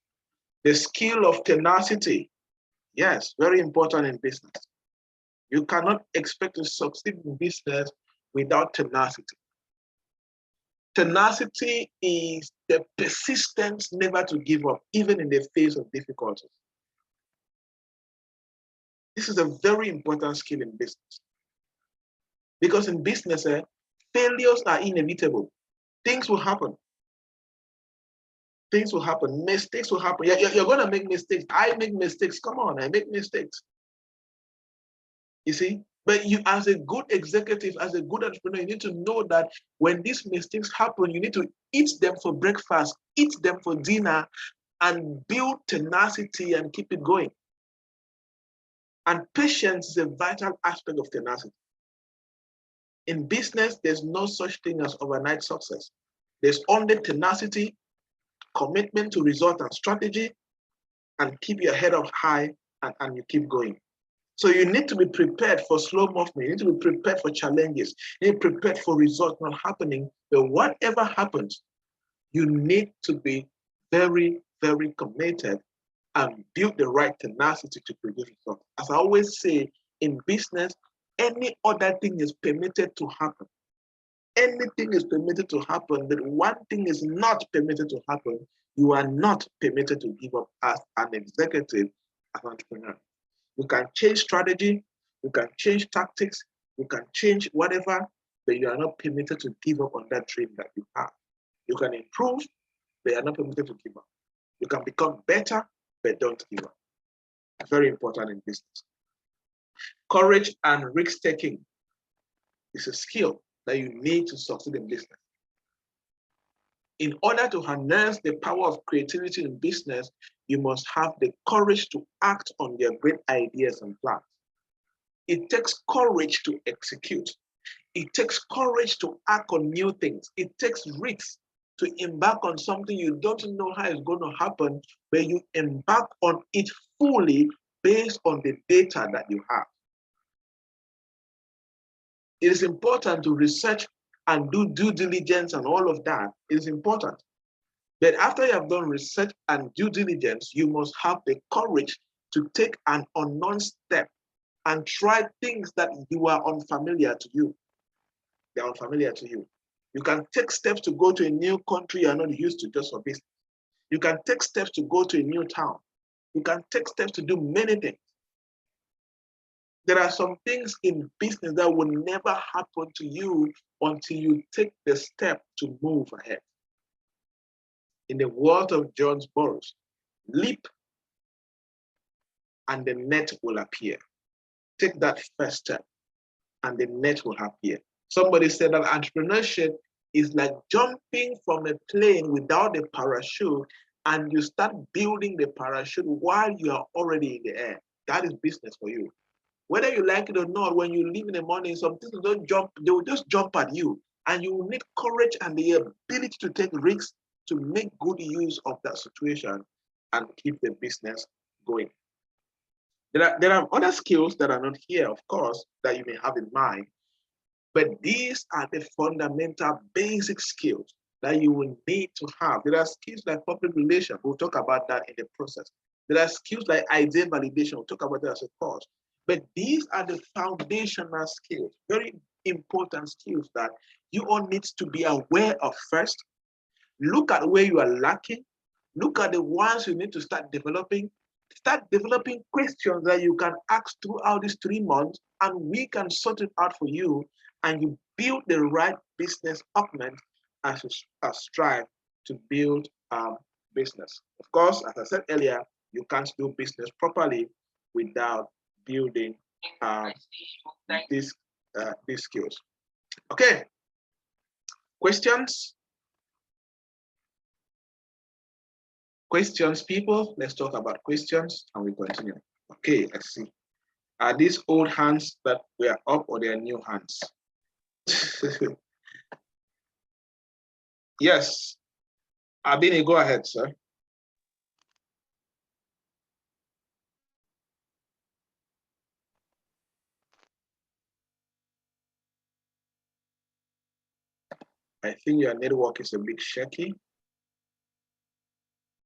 The skill of tenacity, yes, very important in business. You cannot expect to succeed in business without tenacity. Tenacity is the persistence never to give up, even in the face of difficulties. This is a very important skill in business. Because in business, failures are inevitable. Things will happen. Things will happen. Mistakes will happen. You're going to make mistakes. I make mistakes. Come on, I make mistakes. You see? But you, as a good executive, as a good entrepreneur, you need to know that when these mistakes happen, you need to eat them for breakfast, eat them for dinner, and build tenacity and keep it going. And patience is a vital aspect of tenacity. In business, there's no such thing as overnight success. There's only tenacity, commitment to result and strategy, and keep your head up high and you keep going. So you need to be prepared for slow movement. You need to be prepared for challenges. You need to be prepared for results not happening. But whatever happens, you need to be very, very committed and build the right tenacity to produce results. As I always say, in business, any other thing is permitted to happen. Anything is permitted to happen, but one thing is not permitted to happen. You are not permitted to give up as an executive, as an entrepreneur. You can change strategy, you can change tactics, you can change whatever, but you are not permitted to give up on that dream that you have. You can improve, but you are not permitted to give up. You can become better, but don't give up. Very important in business. Courage and risk-taking is a skill that you need to succeed in business. In order to harness the power of creativity in business, you must have the courage to act on your great ideas and plans. It takes courage to execute. It takes courage to act on new things. It takes risks to embark on something you don't know how it's going to happen, but you embark on it fully based on the data that you have. It is important to research and do due diligence and all of that. It is important. But after you have done research and due diligence, you must have the courage to take an unknown step and try things that you are unfamiliar to you. They are unfamiliar to you. You can take steps to go to a new country you are not used to just for business. You can take steps to go to a new town. You can take steps to do many things. There are some things in business that will never happen to you until you take the step to move ahead. In the words of John Burroughs, leap and the net will appear. Take that first step and the net will appear. Somebody said that entrepreneurship is like jumping from a plane without a parachute and you start building the parachute while you are already in the air. That is business for you. Whether you like it or not, when you leave in the morning, some people don't jump, they will just jump at you. And you will need courage and the ability to take risks to make good use of that situation and keep the business going. There are other skills that are not here, of course, that you may have in mind, but these are the fundamental basic skills that you will need to have. There are skills like public relations. We'll talk about that in the process. There are skills like idea validation. We'll talk about that as a course. But these are the foundational skills, very important skills that you all need to be aware of first. Look at where you are lacking. Look at the ones you need to start developing. Start developing questions that you can ask throughout these 3 months, and we can sort it out for you, and you build the right business augment as you strive to build business. Of course, as I said earlier, you can't do business properly without building these skills. Okay, questions? Questions, people? Let's talk about questions and we continue. Okay, let's see. Are these old hands that were up or they are new hands? Yes. Abini, go ahead, sir. I think your network is a bit shaky.